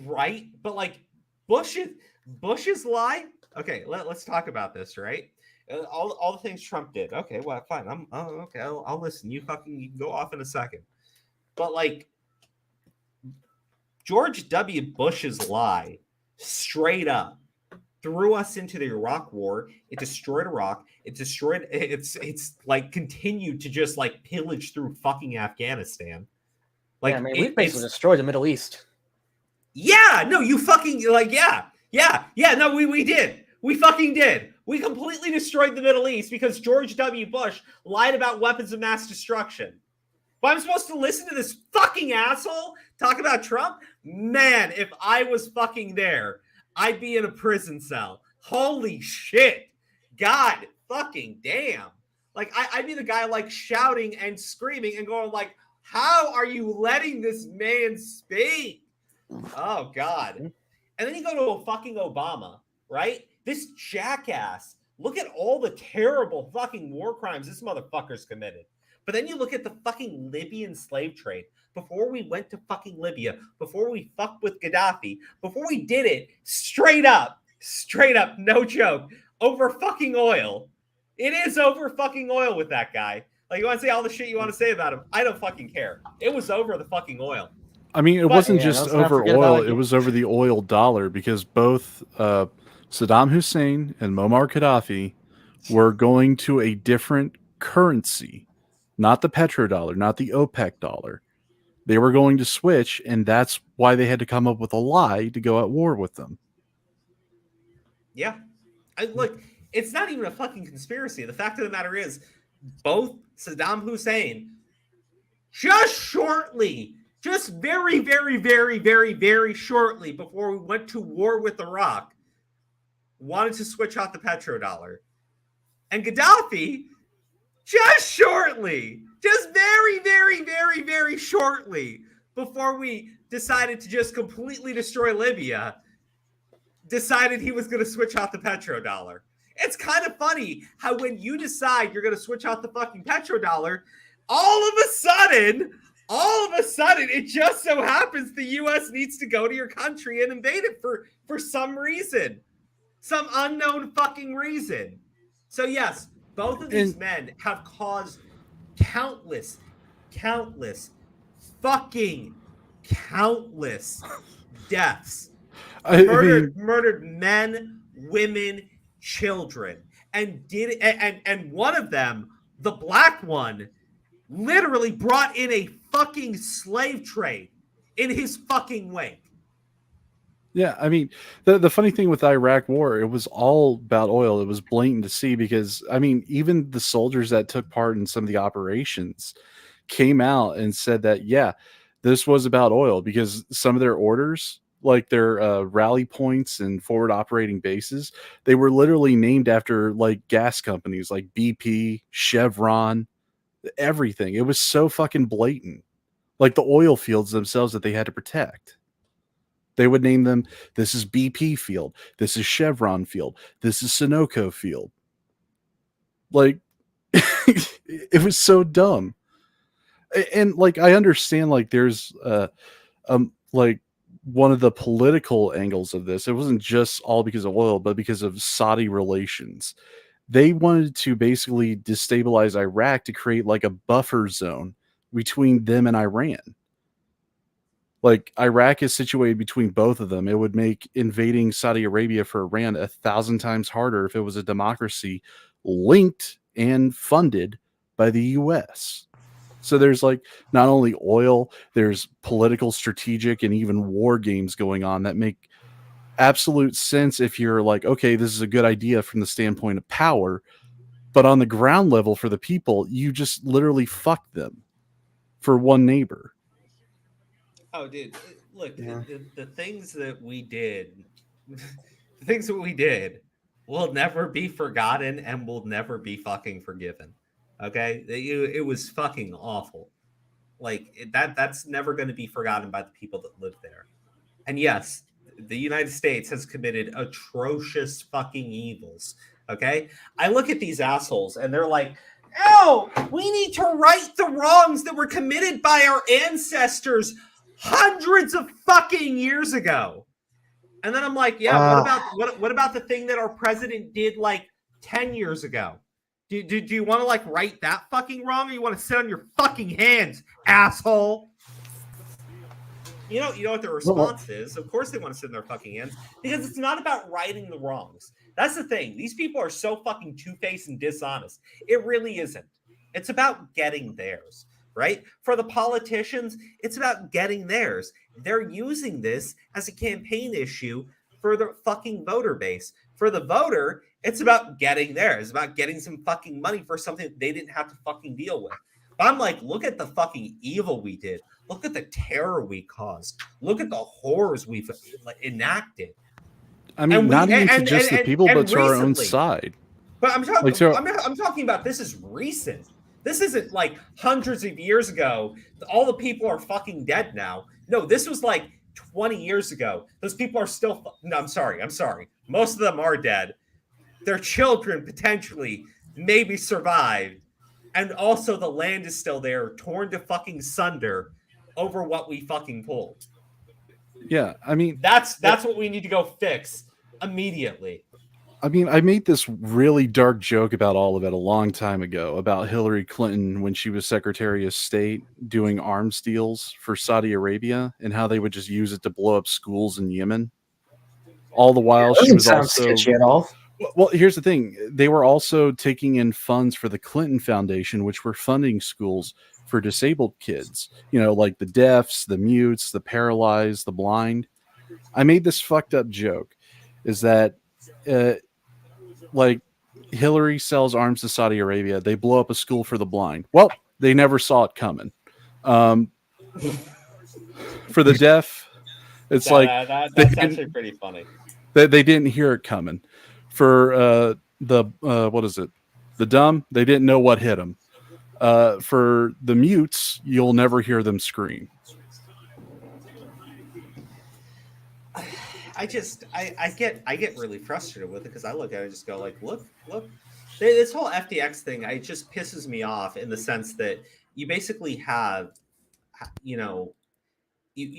Right? But like Bush's lie? Okay, let's talk about this, right? All the things Trump did. Okay, well, fine. I'll listen. You can go off in a second. But like George W. Bush's lie straight up threw us into the Iraq War. It destroyed Iraq. It's like continued to just like pillage through fucking Afghanistan. Like we basically destroyed the Middle East. Yeah, no, you fucking like, yeah. No, we did. We fucking did. We completely destroyed the Middle East because George W. Bush lied about weapons of mass destruction. But I'm supposed to listen to this fucking asshole talk about Trump? Man, if I was fucking there, I'd be in a prison cell. Holy shit. God fucking damn. Like, I'd be the guy, like, shouting and screaming and going, like, how are you letting this man speak? Oh, God. And then you go to a fucking Obama, right? This jackass. Look at all the terrible fucking war crimes this motherfucker's committed. But then you look at the fucking Libyan slave trade. Before we went to fucking Libya, before we fucked with Gaddafi, before we did it straight up, no joke, over fucking oil. It is over fucking oil with that guy. Like, you want to say all the shit you want to say about him? I don't fucking care. It was over the fucking oil. I mean, it wasn't just over oil, it was over the oil dollar, because both Saddam Hussein and Muammar Gaddafi were going to a different currency, not the petrodollar, not the OPEC dollar. They were going to switch, and that's why they had to come up with a lie to go at war with them. Yeah. Look, it's not even a fucking conspiracy. The fact of the matter is, both Saddam Hussein, just very, very, very, very, very shortly before we went to war with Iraq, wanted to switch out the petrodollar. And Gaddafi, just very, very, very, very shortly before we decided to just completely destroy Libya, decided he was going to switch out the petrodollar. It's kind of funny how when you decide you're going to switch out the fucking petrodollar, all of a sudden, it just so happens the U.S. needs to go to your country and invade it for some reason. Some unknown fucking reason. So yes, both of these men have caused countless deaths. Murdered men, women, children. And one of them, the black one, literally brought in a fucking slave trade in his fucking wake. Yeah, I mean, the funny thing with the Iraq war, it was all about oil. It was blatant to see because, I mean, even the soldiers that took part in some of the operations came out and said that, yeah, this was about oil, because some of their orders, like their rally points and forward operating bases, they were literally named after like gas companies like BP, Chevron, everything. It was so fucking blatant. Like the oil fields themselves that they had to protect. They would name them, this is BP field, this is Chevron field, this is Sunoco field. Like, it was so dumb. And like, I understand, like, there's like one of the political angles of this. It wasn't just all because of oil, but because of Saudi relations. They wanted to basically destabilize Iraq to create like a buffer zone between them and Iran. Like, Iraq is situated between both of them. It would make invading Saudi Arabia for Iran 1,000 times harder if it was a democracy linked and funded by the U.S. So there's like not only oil, there's political, strategic, and even war games going on that make absolute sense if you're like, okay, this is a good idea from the standpoint of power, but on the ground level for the people, you just literally fuck them for one neighbor. Oh, dude, look, Yeah. the things that we did, will never be forgotten and will never be fucking forgiven. Okay? It was fucking awful. Like, that's never going to be forgotten by the people that live there. And yes, the United States has committed atrocious fucking evils. Okay? I look at these assholes and they're like, oh, we need to right the wrongs that were committed by our ancestors hundreds of fucking years ago. And then I'm like, yeah, what about the thing that our president did like 10 years ago? Do you want to like right that fucking wrong, or you want to sit on your fucking hands, asshole? You know what the response is? Of course they want to sit in their fucking hands, because it's not about righting the wrongs. That's the thing. These people are so fucking two-faced and dishonest. It really isn't. It's about getting theirs. right? For the politicians, it's about getting theirs. They're using this as a campaign issue for the fucking voter base. For the voter, it's about getting theirs. It's about getting some fucking money for something they didn't have to fucking deal with. But I'm like, look at the fucking evil we did. Look at the terror we caused. Look at the horrors we've enacted. I mean, not even to just the people, but to our own recently, side. but I'm talking. Like, so- I'm talking about this is recent. This isn't like hundreds of years ago. All the people are fucking dead now. No, this was like 20 years ago. Those people are still. No, I'm sorry. Most of them are dead. Their children potentially maybe survived, and also the land is still there, torn to fucking sunder over what we fucking pulled. Yeah, I mean, That's what we need to go fix immediately. I mean, I made this really dark joke about all of it a long time ago about Hillary Clinton when she was Secretary of State doing arms deals for Saudi Arabia and how they would just use it to blow up schools in Yemen. All the while she was also sketchy at all. Well, here's the thing. They were also taking in funds for the Clinton Foundation, which were funding schools for disabled kids, like the deafs, the mutes, the paralyzed, the blind. I made this fucked up joke is that like Hillary sells arms to Saudi Arabia. They blow up a school for the blind. Well, they never saw it coming. For the deaf, it's that's actually pretty funny. They didn't hear it coming. For what is it? The dumb, they didn't know what hit them. For the mutes, you'll never hear them scream. I get really frustrated with it because I look at it and just go like, look, this whole FTX thing, it just pisses me off in the sense that you basically have, you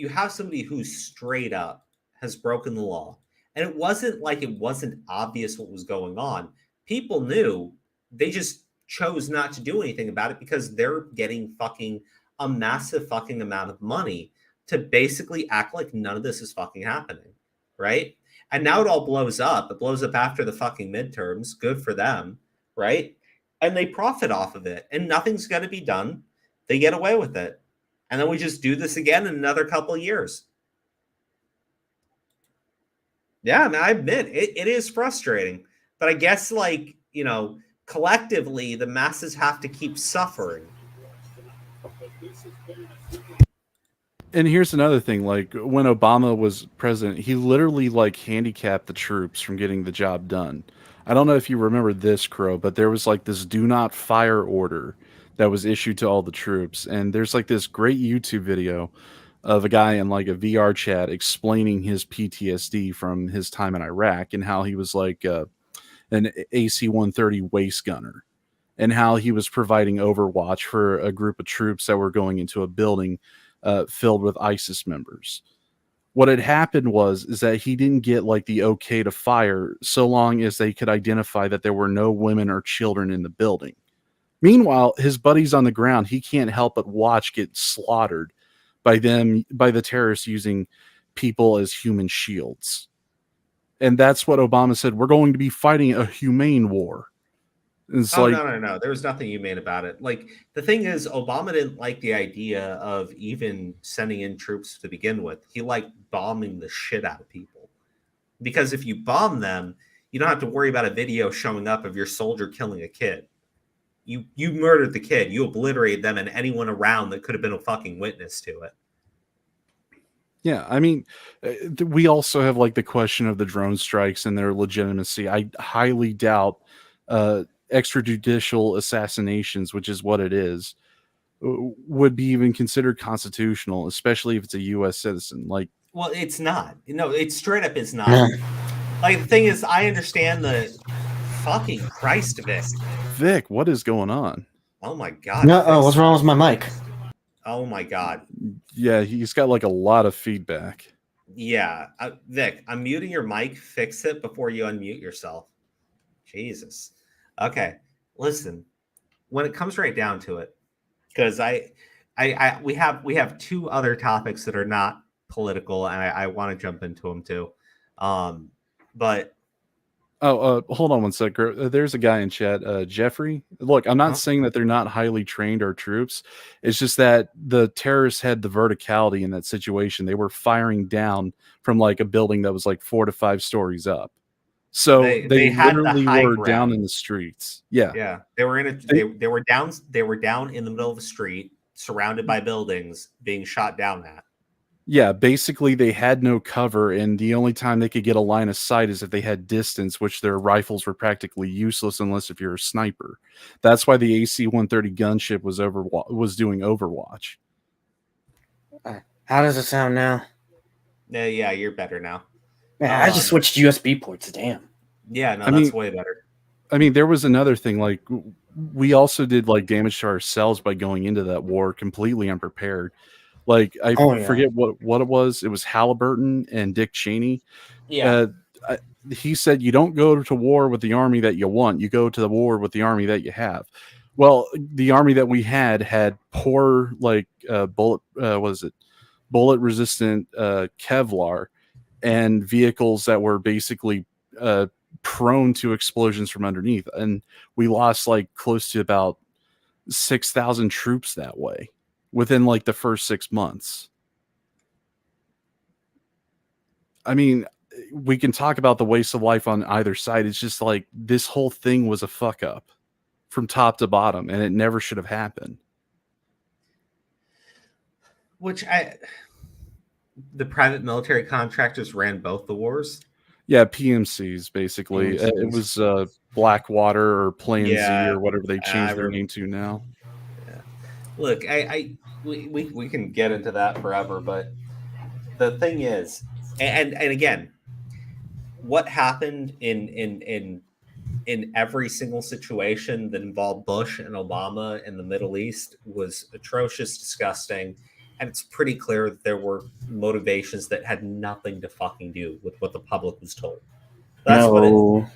have somebody who straight up has broken the law. And it wasn't like it wasn't obvious what was going on. People knew, they just chose not to do anything about it because they're getting fucking a massive fucking amount of money to basically act like none of this is fucking happening. Right. And now it all blows up. It blows up after the fucking midterms. Good for them. Right. And they profit off of it and nothing's going to be done. They get away with it. And then we just do this again in another couple of years. Yeah, I mean, I admit it is frustrating, but I guess collectively the masses have to keep suffering. And here's another thing, like when Obama was president, he literally handicapped the troops from getting the job done. I don't know if you remember this, Crow, but there was this do not fire order that was issued to all the troops. And there's this great YouTube video of a guy in a VR chat explaining his PTSD from his time in Iraq and how he was an AC-130 waist gunner and how he was providing overwatch for a group of troops that were going into a building filled with ISIS members. What had happened is that he didn't get the okay to fire so long as they could identify that there were no women or children in the building. Meanwhile, his buddies on the ground, he can't help but watch get slaughtered by the terrorists using people as human shields. And that's what Obama said. We're going to be fighting a humane war. It's no. There was nothing humane about it. The thing is, Obama didn't like the idea of even sending in troops to begin with. He liked bombing the shit out of people. Because if you bomb them, you don't have to worry about a video showing up of your soldier killing a kid. You murdered the kid. You obliterated them and anyone around that could have been a fucking witness to it. Yeah, I mean, we also have the question of the drone strikes and their legitimacy. I highly doubt extrajudicial assassinations, which is what it is, would be even considered constitutional, especially if it's a U.S. citizen. Well, it's not. No, it straight up is not. The thing is, I understand the fucking Christ, Vic. Vic, what is going on? Oh my God. What's wrong with my mic? Oh my God. Yeah, he's got a lot of feedback. Yeah. Vic, I'm muting your mic. Fix it before you unmute yourself. Jesus. Okay. Listen, when it comes right down to it, because we have two other topics that are not political, and I want to jump into them too. But Oh, hold on one sec. There's a guy in chat, Jeffrey. Look, I'm not saying that they're not highly trained, our troops. It's just that the terrorists had the verticality in that situation. They were firing down from like a building that was like 4 to 5 stories up. So They had the literally high were ground. down in the streets. Yeah. Yeah. They were in a they were down in the middle of the street, surrounded by buildings, being shot down at. Yeah, basically they had no cover, and the only time they could get a line of sight is if they had distance, which their rifles were practically useless unless if you're a sniper. That's why the AC-130 gunship was doing Overwatch. How does it sound now? Yeah, you're better now. Man, I just switched USB ports. Damn. Yeah, no, I that's mean- way better. I mean, there was another thing, like we also did like damage to ourselves by going into that war completely unprepared. Like I forget what it was. It was Halliburton and Dick Cheney. Yeah. He said, "You don't go to war with the army that you want. You go to the war with the army that you have." Well, the army that we had poor like bullet resistant Kevlar and vehicles that were basically prone to explosions from underneath, and we lost like close to about 6,000 troops that way within like the first 6 months. I mean, we can talk about the waste of life on either side. It's just like this whole thing was a fuck up from top to bottom, and it never should have happened. The private military contractors ran both the wars. Yeah, PMCs basically. It was Blackwater or Plan Z or whatever they changed their name to now. Yeah. Look, we can get into that forever, but the thing is, and again, what happened in every single situation that involved Bush and Obama in the Middle East was atrocious, disgusting, and it's pretty clear that there were motivations that had nothing to fucking do with what the public was told. That's what it.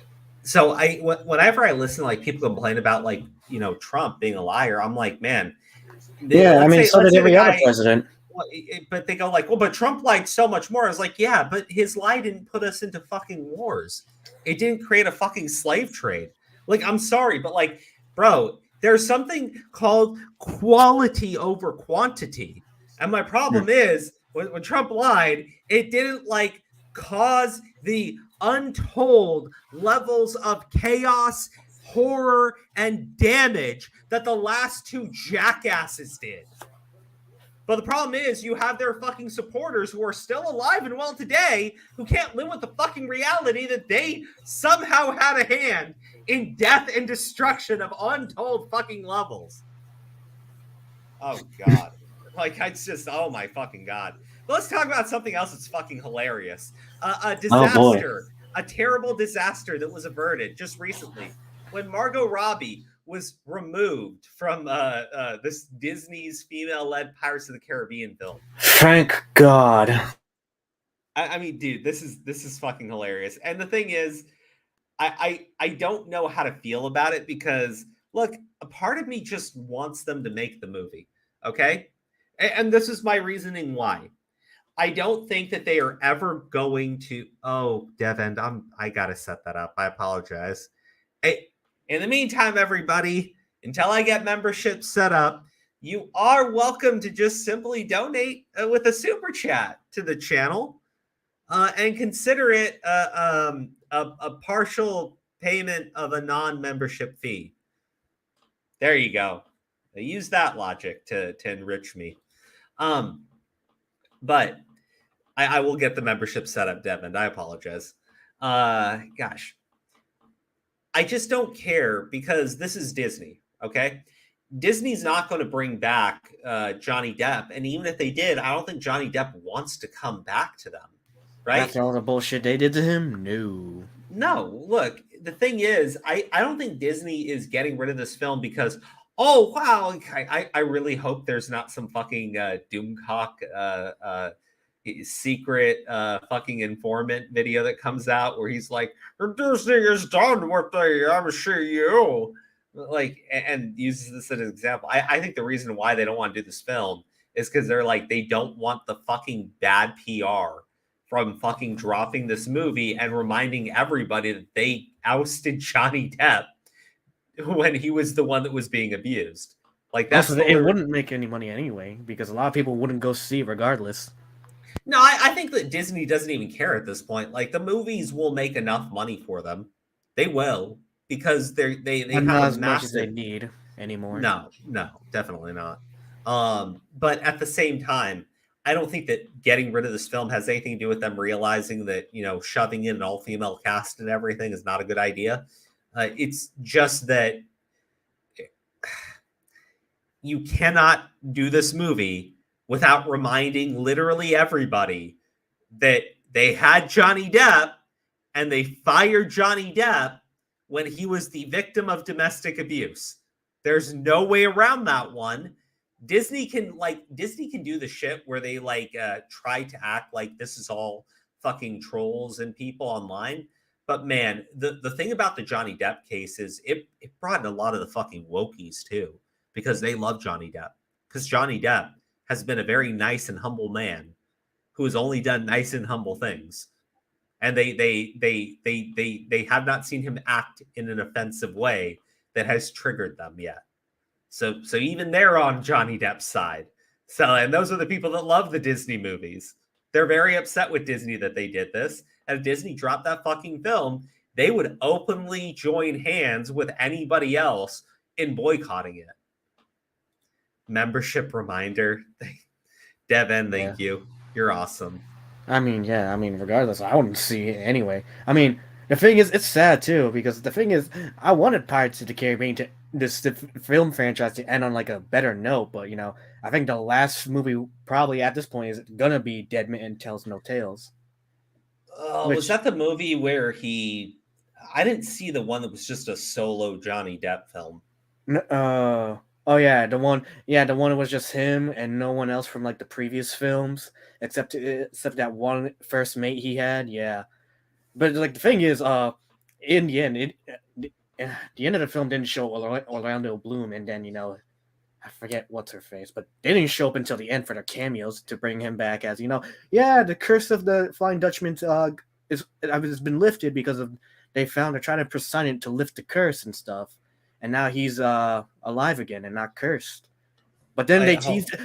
So whenever I listen to like people complain about like Trump being a liar, I'm like, man. Yeah, I mean, so did every other president. But they go like, well, but Trump lied so much more. I was like, yeah, but his lie didn't put us into fucking wars. It didn't create a fucking slave trade. Like, I'm sorry, but like, bro, there's something called quality over quantity. And my problem is when Trump lied, it didn't like cause the untold levels of chaos, horror, and damage that the last two jackasses did. But the problem is you have their fucking supporters who are still alive and well today who can't live with the fucking reality that they somehow had a hand in death and destruction of untold fucking levels. Oh, God. Like, it's just, oh, my fucking God. But let's talk about something else that's fucking hilarious. A disaster, a terrible disaster that was averted just recently when Margot Robbie was removed from this Disney's female-led Pirates of the Caribbean film. Thank God. I mean, dude, this is fucking hilarious. And the thing is, I don't know how to feel about it because, look, a part of me just wants them to make the movie, okay? And this is my reasoning why. I don't think that they are ever going to. Oh, Devin, I gotta set that up. I apologize. Hey, in the meantime, everybody, until I get membership set up, you are welcome to just simply donate with a super chat to the channel and consider it a partial payment of a non-membership fee. There you go. I use that logic to enrich me. But I will get the membership set up, Devin. I apologize. Gosh. I just don't care because this is Disney, okay? Disney's not going to bring back Johnny Depp. And even if they did, I don't think Johnny Depp wants to come back to them, right? After all the bullshit they did to him? No. No, look, the thing is, I don't think Disney is getting rid of this film because, oh, wow, I really hope there's not some fucking Doomcock secret fucking informant video that comes out where he's like, Disney is done with the MCU, like, and uses this as an example. I think the reason why they don't want to do this film is because they're like, they don't want the fucking bad PR from fucking dropping this movie and reminding everybody that they ousted Johnny Depp when he was the one that was being abused. Like that's Also, it wouldn't make any money anyway because a lot of people wouldn't go see it regardless. No, I think that Disney doesn't even care at this point. Like the movies will make enough money for them. They will because they have not a as much as they massive need anymore. No, definitely not. But at the same time, I don't think that getting rid of this film has anything to do with them realizing that, shoving in an all-female cast and everything is not a good idea. It's just that you cannot do this movie without reminding literally everybody that they had Johnny Depp and they fired Johnny Depp when he was the victim of domestic abuse. There's no way around that one. Disney can do the shit where they try to act like this is all fucking trolls and people online. But man, the thing about the Johnny Depp case is it brought in a lot of the fucking wokies too, because they love Johnny Depp. Because Johnny Depp has been a very nice and humble man who has only done nice and humble things. And they have not seen him act in an offensive way that has triggered them yet. So even they're on Johnny Depp's side. And those are the people that love the Disney movies. They're very upset with Disney that they did this. And if Disney dropped that fucking film, they would openly join hands with anybody else in boycotting it. Membership reminder. Devin, thank you. You're awesome. Regardless, I wouldn't see it anyway. The thing is, it's sad too, because the thing is, I wanted Pirates of the Caribbean to the film franchise to end on a better note, but I think the last movie probably at this point is gonna be Dead Man Tells No Tales. Was that the movie where I didn't see the one that was just a solo Johnny Depp film. Oh yeah, the one that was just him and no one else from the previous films, except that one first mate he had. Yeah, but the thing is, in the end, the end of the film didn't show Orlando Bloom, and then I forget what's her face, but they didn't show up until the end for their cameos to bring him back as the curse of the Flying Dutchman has been lifted because of they're trying to present it to lift the curse and stuff. And now he's alive again and not cursed. But then they teased.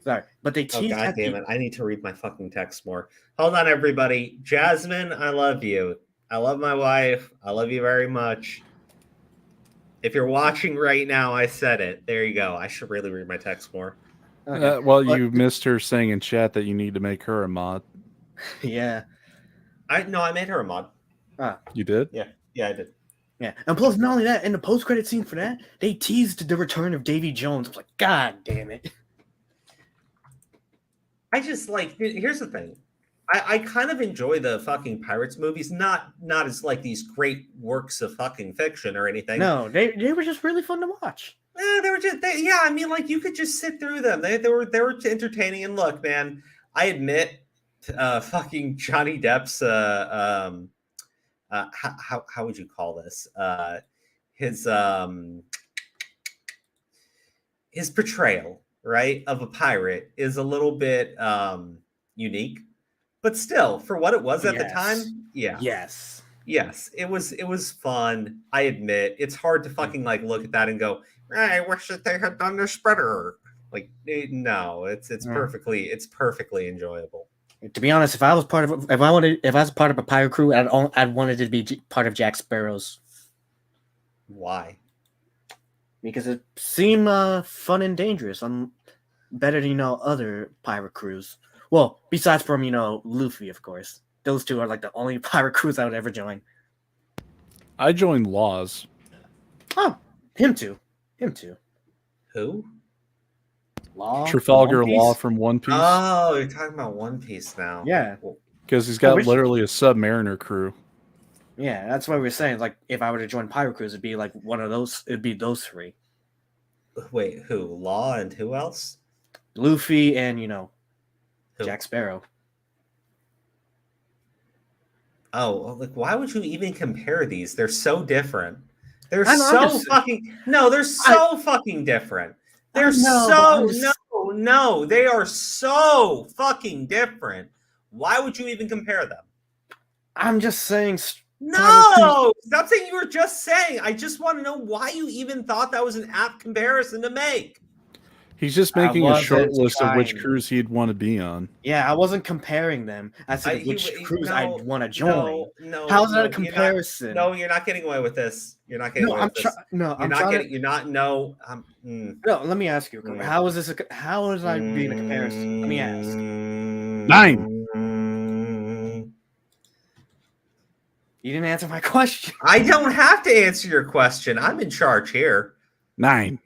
Sorry, but they teased. God damn it! I need to read my fucking text more. Hold on, everybody. Jasmine, I love you. I love my wife. I love you very much. If you're watching right now, I said it. There you go. I should really read my text more. Okay. You missed her saying in chat that you need to make her a mod. Yeah. I made her a mod. You did? Yeah, I did. Yeah, and plus, not only that, in the post-credit scene for that, they teased the return of Davy Jones. I was like, God damn it. I just here's the thing. I kind of enjoy the fucking Pirates movies, not as these great works of fucking fiction or anything. No, they were just really fun to watch. They were just, you could just sit through them. They were entertaining. And look, man, I admit, fucking Johnny Depp's, how would you call this? His portrayal, right, of a pirate is a little bit unique, but still, for what it was at the time, yeah, yes, it was fun. I admit, it's hard to fucking look at that and go, I wish that they had done this better. No, it's perfectly enjoyable. To be honest, if I was part of a pirate crew, I'd wanted to be part of Jack Sparrow's. Why? Because it seemed fun and dangerous. Better than other pirate crews. Well, besides from Luffy, of course. Those two are the only pirate crews I would ever join. I joined Laws. Oh, him too. Who? Law. Trafalgar Law from One Piece. Oh, you're talking about One Piece now. Yeah. Because he's got literally a Submariner crew. Yeah, that's what we were saying. If I were to join pirate crews, it'd be one of those. It'd be those three. Wait, who? Law and who else? Luffy and Jack Sparrow. Oh, why would you even compare these? They're so different. They're so fucking different. They're they are so fucking different. Why would you even compare them? I'm just saying. No! Stop saying you were just saying. I just want to know why you even thought that was an apt comparison to make. He's just making a short list of which cruise he'd want to be on. Yeah, I wasn't comparing them. I said which cruise I'd want to join. How's that a comparison? You're not getting away with this. You're not getting away with this. No. Let me ask you. How is this? How is I being a comparison? Let me ask. 9. You didn't answer my question. I don't have to answer your question. I'm in charge here. 9.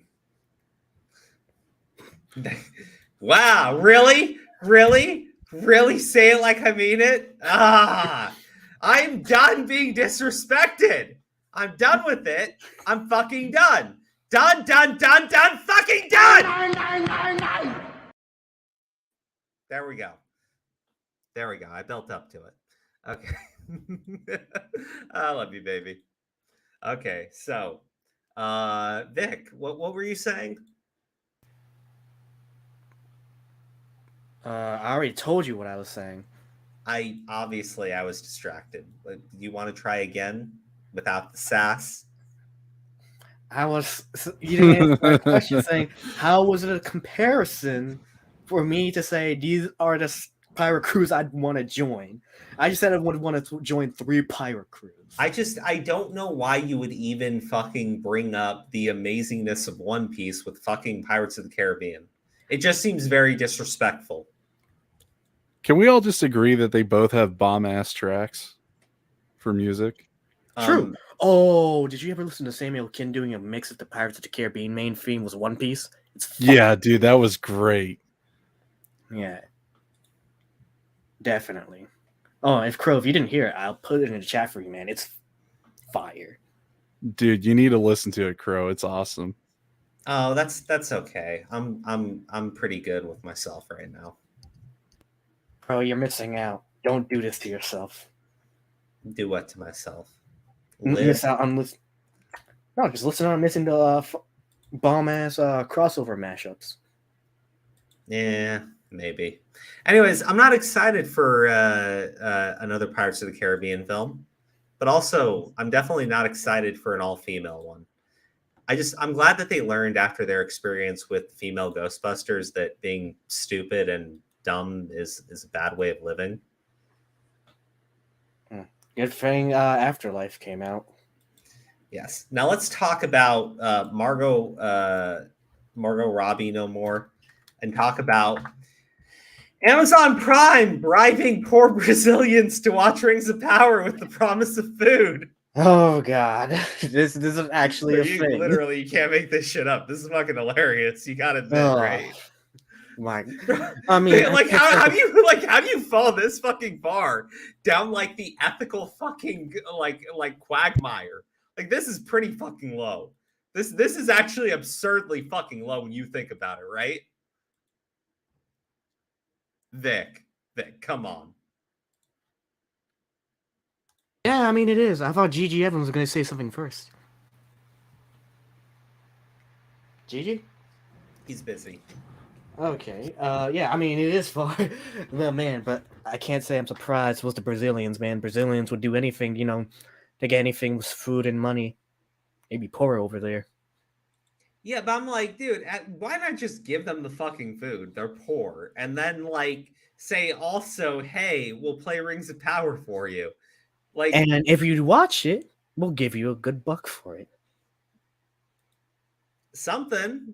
Wow, really? Really say it like I mean it? I'm done being disrespected. I'm done with it. I'm fucking done. Done, fucking done! There we go. I built up to it. Okay. I love you, baby. Okay, so Vic, what were you saying? I already told you what I was saying. I was distracted. Do you want to try again without the sass? You didn't answer my question saying, how was it a comparison for me to say these are the pirate crews I'd want to join? I just said I would want to join 3 pirate crews. I don't know why you would even fucking bring up the amazingness of One Piece with fucking Pirates of the Caribbean. It just seems very disrespectful. Can we all just agree that they both have bomb-ass tracks for music? True. Oh, did you ever listen to Samuel Kin doing a mix of the Pirates of the Caribbean? Main theme was One Piece. It's fun. Yeah, dude, that was great. Yeah. Definitely. Oh, if Crow, if you didn't hear it, I'll put it in the chat for you, man. It's fire. Dude, you need to listen to it, Crow. It's awesome. Oh, that's okay. I'm pretty good with myself right now. Bro, you're missing out. Don't do this to yourself. Do what to myself? Miss out on listen. No, just listen on missing the bomb ass crossover mashups. Yeah, maybe. Anyways, I'm not excited for another Pirates of the Caribbean film, but also I'm definitely not excited for an all-female one. I'm glad that they learned after their experience with female Ghostbusters that being stupid and dumb is a bad way of living. Good thing Afterlife came out. Yes. Now let's talk about Margot Robbie no more, and talk about Amazon Prime bribing poor Brazilians to watch Rings of Power with the promise of food. Oh God, this is actually a thing. Literally, you can't make this shit up. This is fucking hilarious. You gotta admit, right? My, I mean, how do you fall this fucking far down like the ethical fucking like quagmire? Like this is pretty fucking low. This is actually absurdly fucking low when you think about it, right? Vic, come on. Yeah, I mean it is. I thought Gigi Evans was gonna say something first. Gigi? He's busy. Okay. Yeah, I mean it is far. Well, man, but I can't say I'm surprised with the Brazilians, man. Brazilians would do anything, to get anything with food and money. They'd be poor over there. Yeah, but I'm like, dude, why not just give them the fucking food? They're poor. And then say also, hey, we'll play Rings of Power for you. And if you watch it, we'll give you a good buck for it. Something.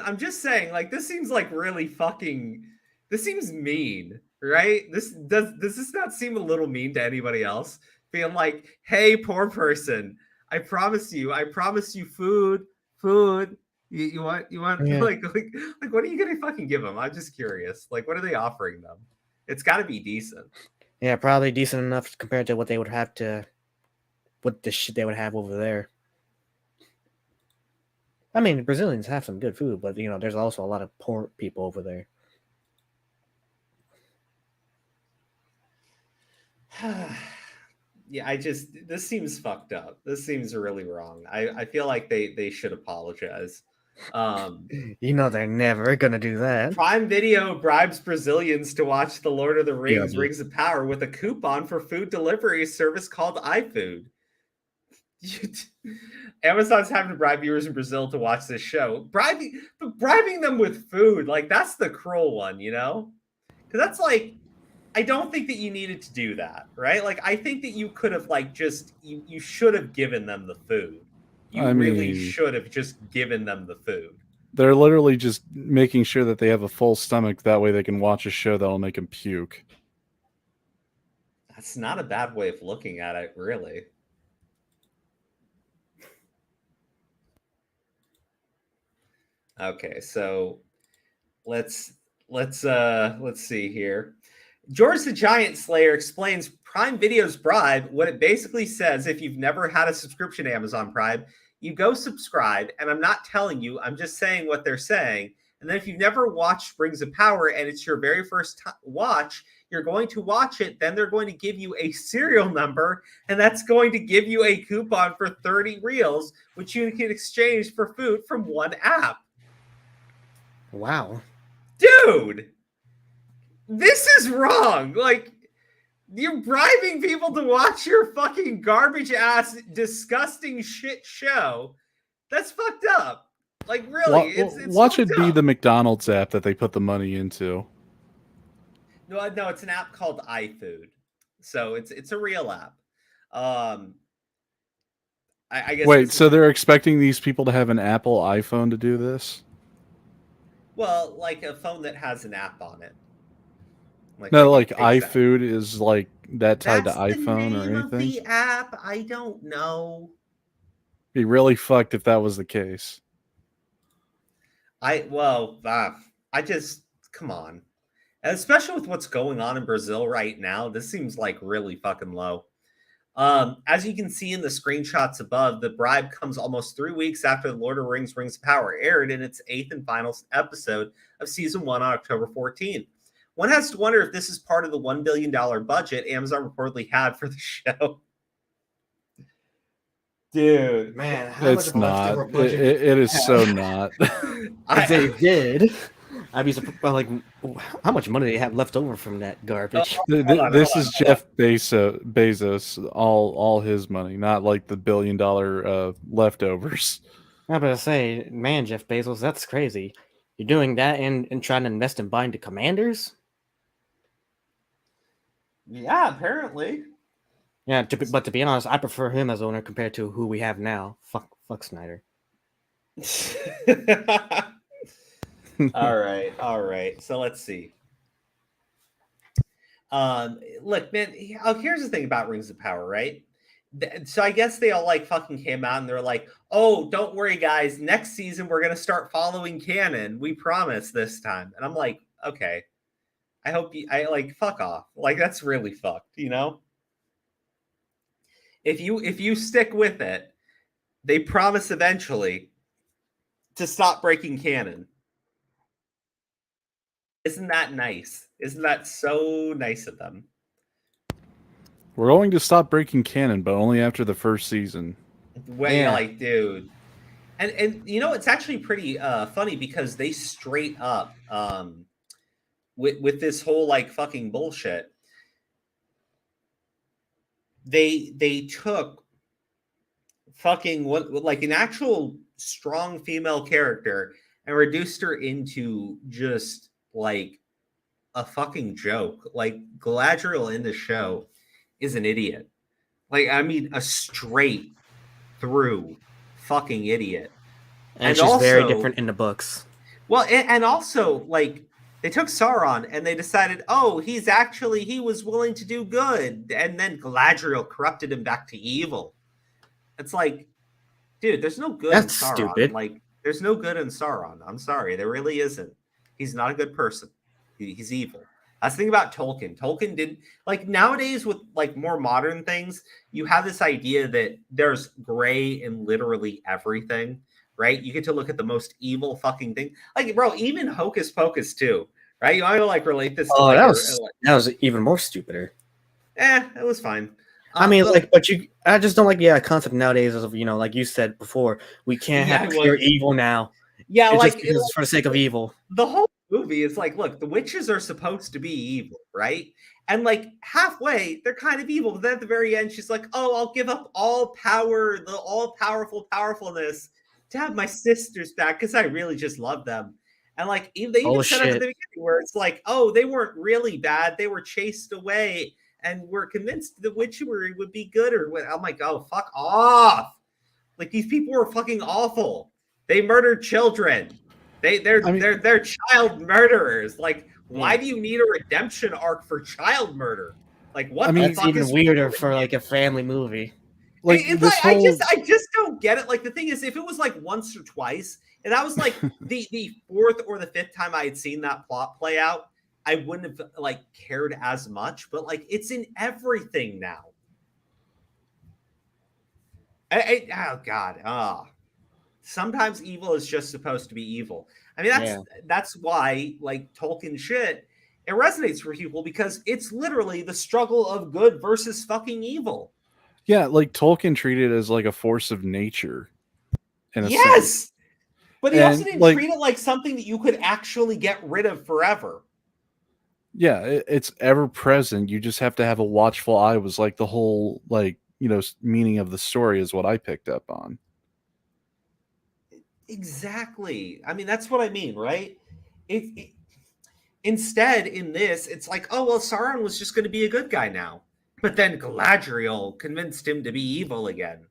I'm just saying, this seems really fucking. This seems mean, right? Does this not seem a little mean to anybody else? Being like, hey, poor person, I promise you food. You want Yeah. what are you gonna fucking give them? I'm just curious. What are they offering them? It's got to be decent. Yeah, probably decent enough compared to what they would have what the shit they would have over there. I mean, Brazilians have some good food, but there's also a lot of poor people over there. Yeah, this seems fucked up. This seems really wrong. I feel like they should apologize. You know they're never gonna do that. Prime Video bribes Brazilians to watch The Lord of the Rings, Yeah, Rings of Power with a coupon for food delivery service called iFood. Amazon's having to bribe viewers in Brazil to watch this show. Bribing them with food, like that's the cruel one, you know? Because that's like, I don't think that you needed to do that, right? Like, I think that you could have like just you should have given them the food. You really should have just given them the food. They're literally just making sure that they have a full stomach. That way they can watch a show that'll make them puke. That's not a bad way of looking at it, really. Okay, so let's see here. George the Giant Slayer explains Prime Video's bribe. What it basically says, if you've never had a subscription to Amazon Prime, you go subscribe, and I'm not telling you, I'm just saying what they're saying. And then if you've never watched Rings of Power and it's your very first watch, you're going to watch it, then they're going to give you a serial number, and that's going to give you a coupon for 30 reals, which you can exchange for food from one app. Wow. Dude, this is wrong. Like, you're bribing people to watch your fucking garbage ass, disgusting shit show. That's fucked up. Like, really, it's watch it fucked be up. the McDonald's app that they put the money into. No, it's an app called iFood, so it's a real app. I guess. Wait, so they're expecting these people to have an Apple iPhone to do this? Well, like a phone that has an app on it. Like iFood is like that tied to iPhone or anything? The app, I don't know. Be really fucked if that was the case. I just come on. And especially with what's going on in Brazil right now, this seems like really fucking low. As you can see in the screenshots above, the bribe comes almost 3 weeks after The Lord of the Rings, Rings of Power aired in its 8th and final episode of season 1 on October 14th. One has to wonder if this is part of the $1 billion budget Amazon reportedly had for the show. Dude, man, it's not. It is so not. If they did, I'd be surprised. Like, how much money they have left over from that garbage? This is Jeff Bezos, all his money, not like the $1 billion leftovers. I'm about to say, man, Jeff Bezos, that's crazy. You're doing that and trying to invest in buying the Commanders? Yeah, apparently. Yeah, but to be honest, I prefer him as owner compared to who we have now. Fuck Snyder. All right. So let's see. Look, man. Here's the thing about Rings of Power, right? So I guess they all like fucking came out and they're like, "Oh, don't worry, guys. Next season we're gonna start following canon. We promise this time." And I'm like, okay. I like fuck off. Like that's really fucked, you know? If you stick with it, they promise eventually to stop breaking canon. Isn't that nice? Isn't that so nice of them? We're going to stop breaking canon, but only after the first season. Like, dude. And you know, it's actually pretty funny because they straight up with this whole like fucking bullshit. They took fucking like an actual strong female character and reduced her into just like a fucking joke. Like Galadriel in the show is an idiot. Like, I mean, a straight through fucking idiot. And she's also very different in the books. Well, and also like they took Sauron and they decided, oh, he was willing to do good. And then Galadriel corrupted him back to evil. It's like, dude, there's no good in Sauron. Stupid. Like, there's no good in Sauron. I'm sorry. There really isn't. He's not a good person. He's evil. I was thinking about Tolkien. Tolkien did, like, nowadays with, like, more modern things, you have this idea that there's gray in literally everything, right? You get to look at the most evil fucking thing. Like, bro, even Hocus Pocus too, right? You want to, like, relate this to, like, that was even more stupider. It was fine. I mean, I just don't like the concept nowadays of, you know, like you said before, we can't have pure evil now. Yeah, It like just because it's for the sake of evil. the whole movie is like, look, the witches are supposed to be evil, right? And like halfway, they're kind of evil. But then at the very end, she's like, "Oh, I'll give up all power, the all-powerful powerfulness, to have my sisters back because I really just love them." And like, they even Oh set up at shit! the beginning where it's like, "Oh, they weren't really bad; they were chased away, and we're convinced the witchery would be good." Or what? I'm like, "Oh, fuck off!" Like these people were fucking awful. They murdered children. They're child murderers. Like, why do you need a redemption arc for child murder? Like, what the That's fuck even is weirder for like a family movie. Like it's this like whole I just don't get it. Like the thing is, if it was like once or twice, and that was like the fourth or the fifth time I had seen that plot play out, I wouldn't have like cared as much. But like it's in everything now. Oh god, sometimes evil is just supposed to be evil. I mean, that's why like Tolkien shit, it resonates for people because it's literally the struggle of good versus fucking evil. Yeah, like Tolkien treated it as like a force of nature, in a sense. Yes, but he also And, didn't like, treat it like something that you could actually get rid of forever. yeah, it's ever present. You just have to have a watchful eye. Was like the whole like meaning of the story is what I picked up on. Exactly. I mean, that's what I mean, right? Instead, in this, it's like, oh well, Sauron was just going to be a good guy now, but then Galadriel convinced him to be evil again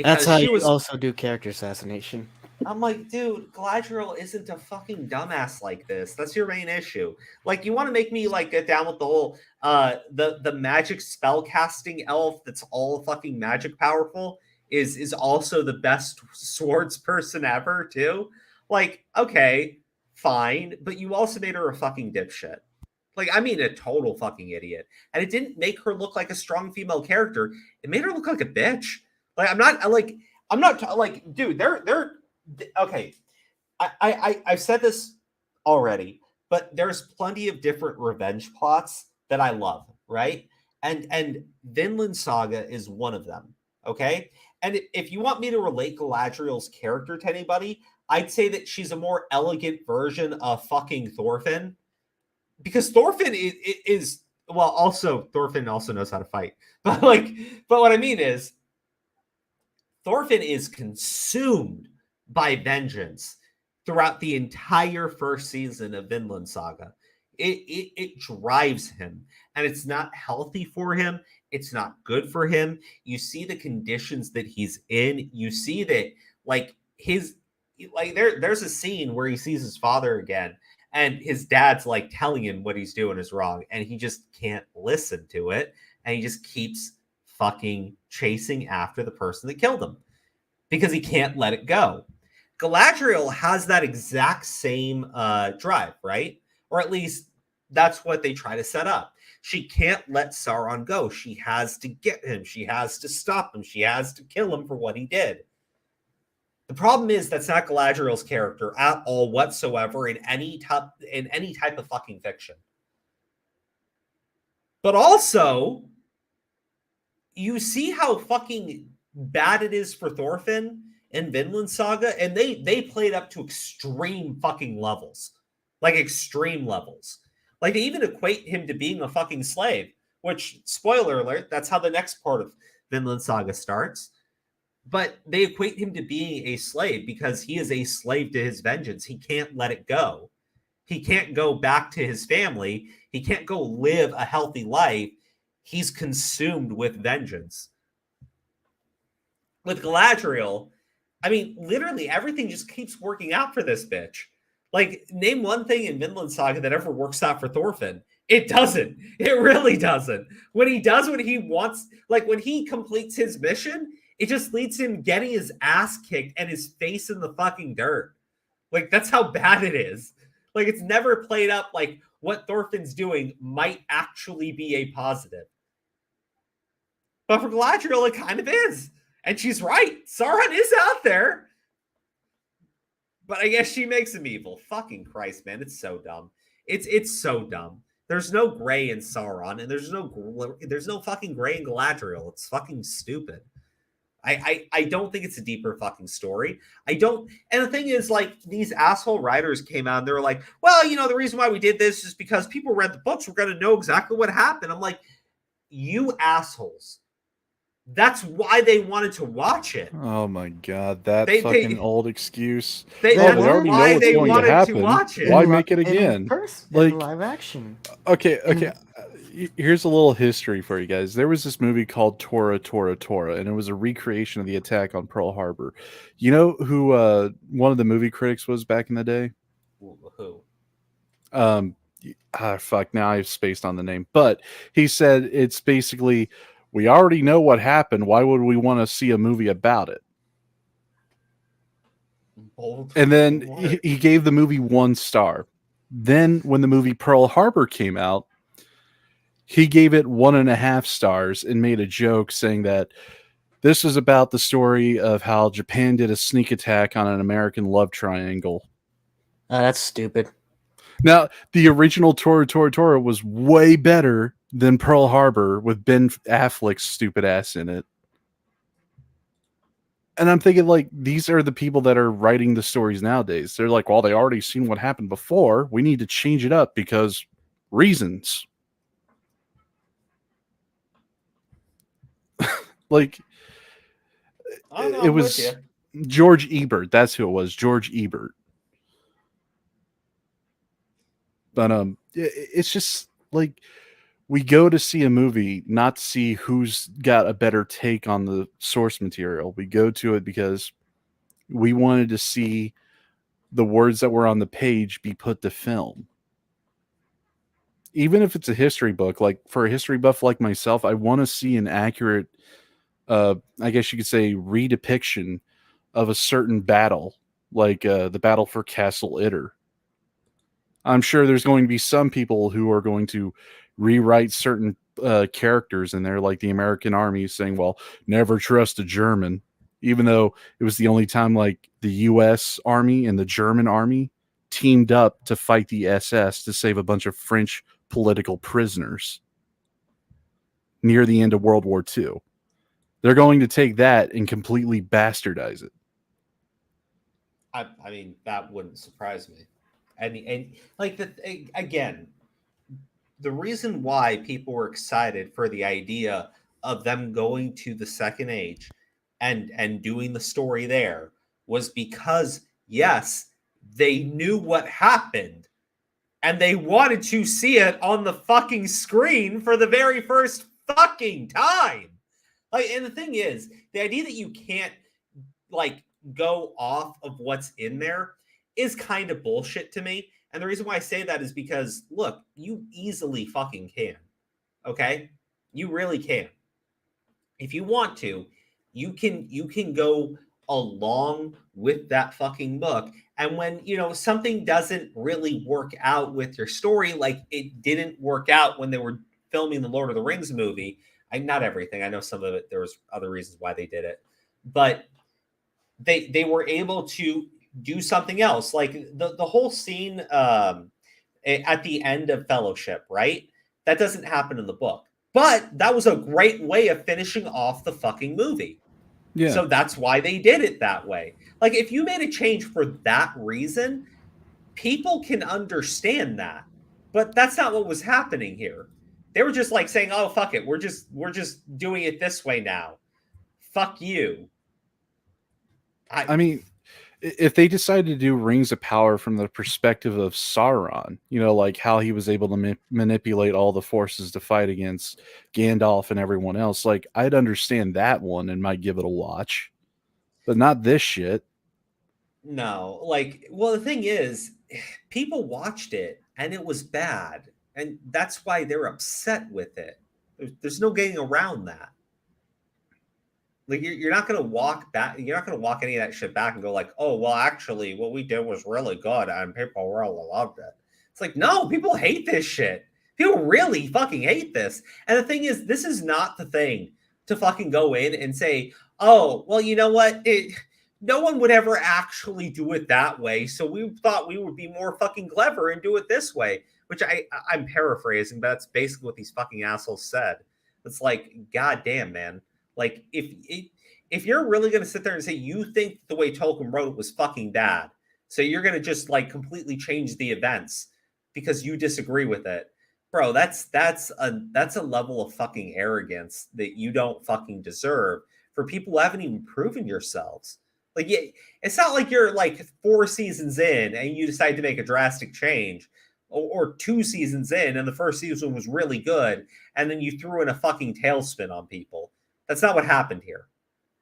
That's because how she you was. also do character assassination. I'm like, dude, Galadriel isn't a fucking dumbass like this. That's your main issue. Like, you want to make me like get down with the whole the magic spell casting elf that's all fucking magic powerful is also the best swords person ever too. Like, okay, fine, but you also made her a fucking dipshit. Like, I mean, a total fucking idiot. And it didn't make her look like a strong female character. It made her look like a bitch. Like, I'm not like, dude, they're okay. I've said this already, but there's plenty of different revenge plots that I love, right? And Vinland Saga is one of them. Okay. And if you want me to relate Galadriel's character to anybody, I'd say that she's a more elegant version of fucking Thorfinn. Because Thorfinn is well, also Thorfinn also knows how to fight. But what I mean is Thorfinn is consumed by vengeance throughout the entire first season of Vinland Saga. It drives him, and it's not healthy for him. It's not good for him. You see the conditions that he's in. You see that there's a scene where he sees his father again, and his dad's like telling him what he's doing is wrong, and he just can't listen to it, and he just keeps fucking chasing after the person that killed him because he can't let it go. Galadriel has that exact same drive, right? Or at least that's what they try to set up. She can't let Sauron go. She has to get him. She has to stop him. She has to kill him for what he did. The problem is that's not Galadriel's character at all whatsoever in any type of fucking fiction. But also, you see how fucking bad it is for Thorfinn in Vinland Saga, and they played up to extreme fucking levels. Like extreme levels. Like they even equate him to being a fucking slave, which, spoiler alert, that's how the next part of Vinland Saga starts. But they equate him to being a slave because he is a slave to his vengeance. He can't let it go. He can't go back to his family. He can't go live a healthy life. He's consumed with vengeance. With Galadriel, I mean, literally everything just keeps working out for this bitch. Like, name one thing in Vinland Saga that ever works out for Thorfinn. It doesn't. It really doesn't. When he does what he wants, like when he completes his mission, it just leads him getting his ass kicked and his face in the fucking dirt. Like, that's how bad it is. Like, it's never played up like what Thorfinn's doing might actually be a positive. But for Galadriel, it kind of is. And she's right. Sauron is out there. But I guess she makes him evil. Fucking Christ, man. It's so dumb. It's so dumb. There's no gray in Sauron, and there's no fucking gray in Galadriel. It's fucking stupid. I don't think it's a deeper fucking story. I don't. And the thing is, like, these asshole writers came out and they were like, well, you know, the reason why we did this is because people read the books. We're going to know exactly what happened. I'm like, you assholes. That's why they wanted to watch it. Oh my god, that They- fucking old excuse. They- Oh, that's they already know why what's they going to wanted to happen. watch it. Why In make it li- again? in live action. Okay. Here's a little history for you guys. There was this movie called Tora, Tora, Tora, and it was a recreation of the attack on Pearl Harbor. You know who one of the movie critics was back in the day? Who? Fuck, now I've spaced on the name. But he said it's basically, we already know what happened. Why would we want to see a movie about it? And then he gave the movie 1 star. Then when the movie Pearl Harbor came out, he gave it 1.5 stars and made a joke saying that this is about the story of how Japan did a sneak attack on an American love triangle. That's stupid. Now, the original Tora, Tora, Tora was way better than Pearl Harbor with Ben Affleck's stupid ass in it. And I'm thinking, like, these are the people that are writing the stories nowadays. They're like, well, they already seen what happened before. We need to change it up because reasons. Like, it was George Ebert. That's who it was, George Ebert. But it's just like, we go to see a movie not to see who's got a better take on the source material. We go to it because we wanted to see the words that were on the page be put to film. Even if it's a history book, like for a history buff like myself, I want to see an accurate, I guess you could say, redepiction of a certain battle, like the battle for Castle Itter. I'm sure there's going to be some people who are going to rewrite certain characters in there, like the American Army saying, well, never trust a German, even though it was the only time like the U.S. Army and the German Army teamed up to fight the SS to save a bunch of French political prisoners near the end of World War II. They're going to take that and completely bastardize it. I mean, that wouldn't surprise me. And like, again, the reason why people were excited for the idea of them going to the Second Age and doing the story there was because, yes, they knew what happened and they wanted to see it on the fucking screen for the very first fucking time. Like, and the thing is, the idea that you can't, like, go off of what's in there is kind of bullshit to me. And the reason why I say that is because, look, you easily fucking can. Okay? You really can. If you want to, you can go along with that fucking book. And when, you know, something doesn't really work out with your story, like it didn't work out when they were filming the Lord of the Rings movie. Not everything. I know some of it, there was other reasons why they did it. But they were able to do something else, like the whole scene at the end of Fellowship, right? That doesn't happen in the book, but that was a great way of finishing off the fucking movie. Yeah. So that's why they did it that way. Like, if you made a change for that reason, people can understand that, but that's not what was happening here. They were just like saying, "Oh, fuck it, we're just doing it this way now. Fuck you." I mean, if they decided to do Rings of Power from the perspective of Sauron, you know, like how he was able to manipulate all the forces to fight against Gandalf and everyone else, like, I'd understand that one and might give it a watch, but not this shit. No, like, well, the thing is, people watched it and it was bad, and that's why they're upset with it. There's no getting around that. Like, you're not going to walk back. You're not going to walk any of that shit back and go like, "Oh, well, actually, what we did was really good and people really loved it." It's like, no, people hate this shit. People really fucking hate this. And the thing is, this is not the thing to fucking go in and say, "Oh, well, you know what? No one would ever actually do it that way, so we thought we would be more fucking clever and do it this way." Which I'm paraphrasing, but that's basically what these fucking assholes said. It's like, goddamn, man. Like, if you're really going to sit there and say you think the way Tolkien wrote it was fucking bad, so you're going to just like completely change the events because you disagree with it, bro, that's a level of fucking arrogance that you don't fucking deserve for people who haven't even proven yourselves. Like, yeah, it's not like you're like 4 seasons in and you decide to make a drastic change, or 2 seasons in and the first season was really good and then you threw in a fucking tailspin on people. That's not what happened here.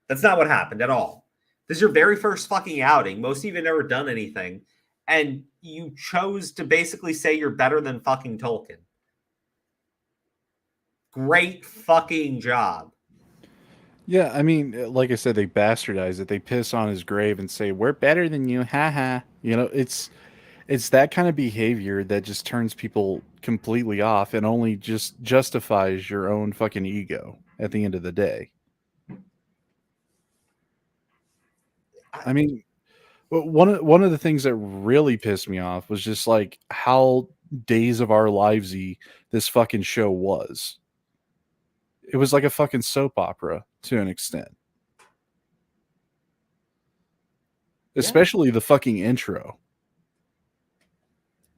That's not what happened at all. This is your very first fucking outing. Most of you have never done anything, and you chose to basically say you're better than fucking Tolkien. Great fucking job. Yeah, I mean, like I said, they bastardize it. They piss on his grave and say, "We're better than you." Haha. You know, it's that kind of behavior that just turns people completely off and only just justifies your own fucking ego at the end of the day. I mean, one of the things that really pissed me off was just like how Days of Our Livesy this fucking show was. It was like a fucking soap opera to an extent. Especially the fucking intro.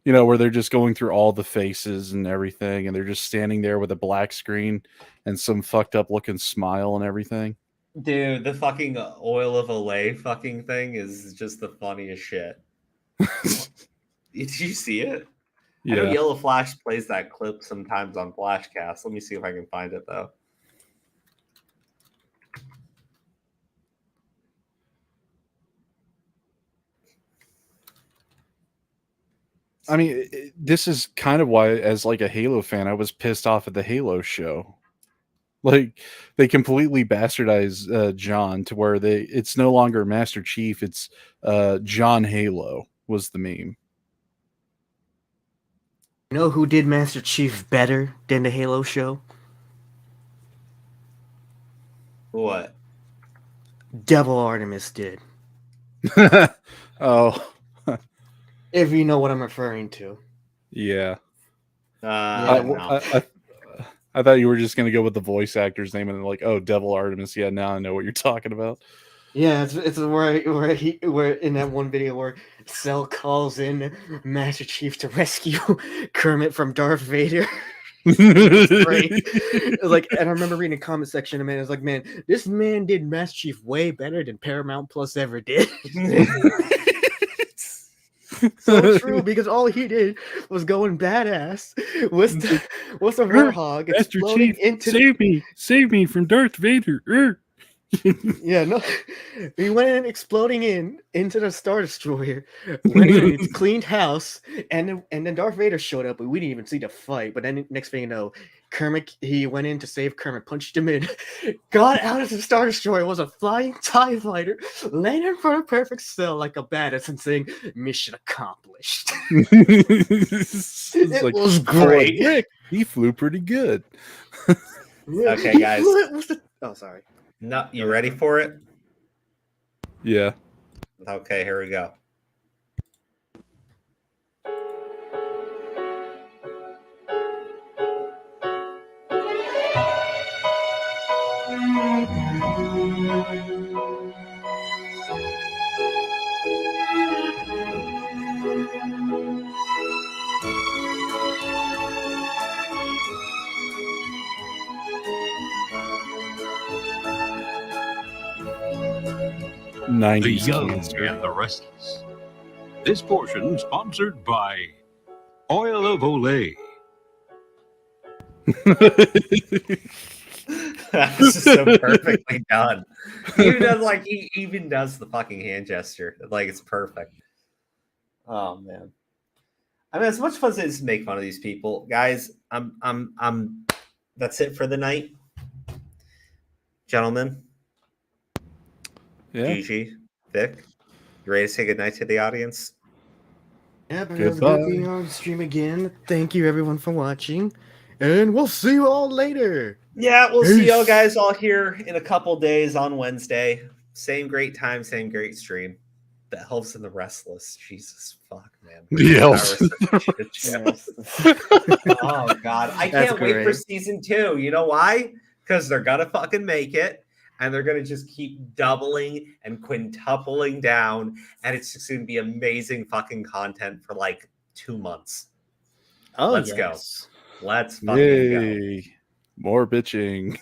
You know, where they're just going through all the faces and everything, and they're just standing there with a black screen and some fucked up looking smile and everything. Dude, the fucking oil of Olay fucking thing is just the funniest shit. Did you see it? Yeah. I know Yellow Flash plays that clip sometimes on Flashcast. Let me see if I can find it, though. I mean, this is kind of why, as like a Halo fan, I was pissed off at the Halo show. Like, they completely bastardize John to where it's no longer Master Chief, it's John Halo was the meme. You know who did Master Chief better than the Halo show? What? Devil Artemis did. Oh. If you know what I'm referring to. Yeah. No. I thought you were just going to go with the voice actor's name and like, oh, Devil Artemis. Yeah, now I know what you're talking about. Yeah, it's where in that one video where Cell calls in Master Chief to rescue Kermit from Darth Vader. It's great. Like, and I remember reading a comment section, and man, it was like, man, this man did Master Chief way better than Paramount Plus ever did. So true, because all he did was going badass. Was the Warhog Master exploding Chief, into save me from Darth Vader. Yeah, no, he went in exploding into the Star Destroyer, went in, cleaned house, and then Darth Vader showed up, but we didn't even see the fight. But then next thing you know, Kermit, he went in to save Kermit, punched him in, got out of the Star Destroyer, was a flying TIE fighter, landed for a perfect cell like a badass and saying, "Mission accomplished." It was great. Rick, he flew pretty good. Okay, guys. Oh, sorry. No, you ready for it? Yeah. Okay, here we go. The Young and the Restless. This portion sponsored by Oil of Olay. This is so perfectly done. He even does the fucking hand gesture. Like, it's perfect. Oh man. I mean, as much fun as it is to make fun of these people, guys. I'm that's it for the night. Gentlemen. Yeah. Gigi, Vic, you ready to say goodnight to the audience? Yeah, but it was good being on stream again. Thank you everyone for watching, and we'll see you all later. Yeah, we'll see y'all guys all here in a couple days on Wednesday. Same great time, same great stream. The Elves and the Restless. Jesus fuck, man. The Elves. Oh god, I can't wait for season 2. You know why? Because they're gonna fucking make it. and they're going to just keep doubling and quintupling down, and it's just going to be amazing fucking content for like 2 months. Oh, Let's yes. go. Let's fucking go. Yay. More bitching.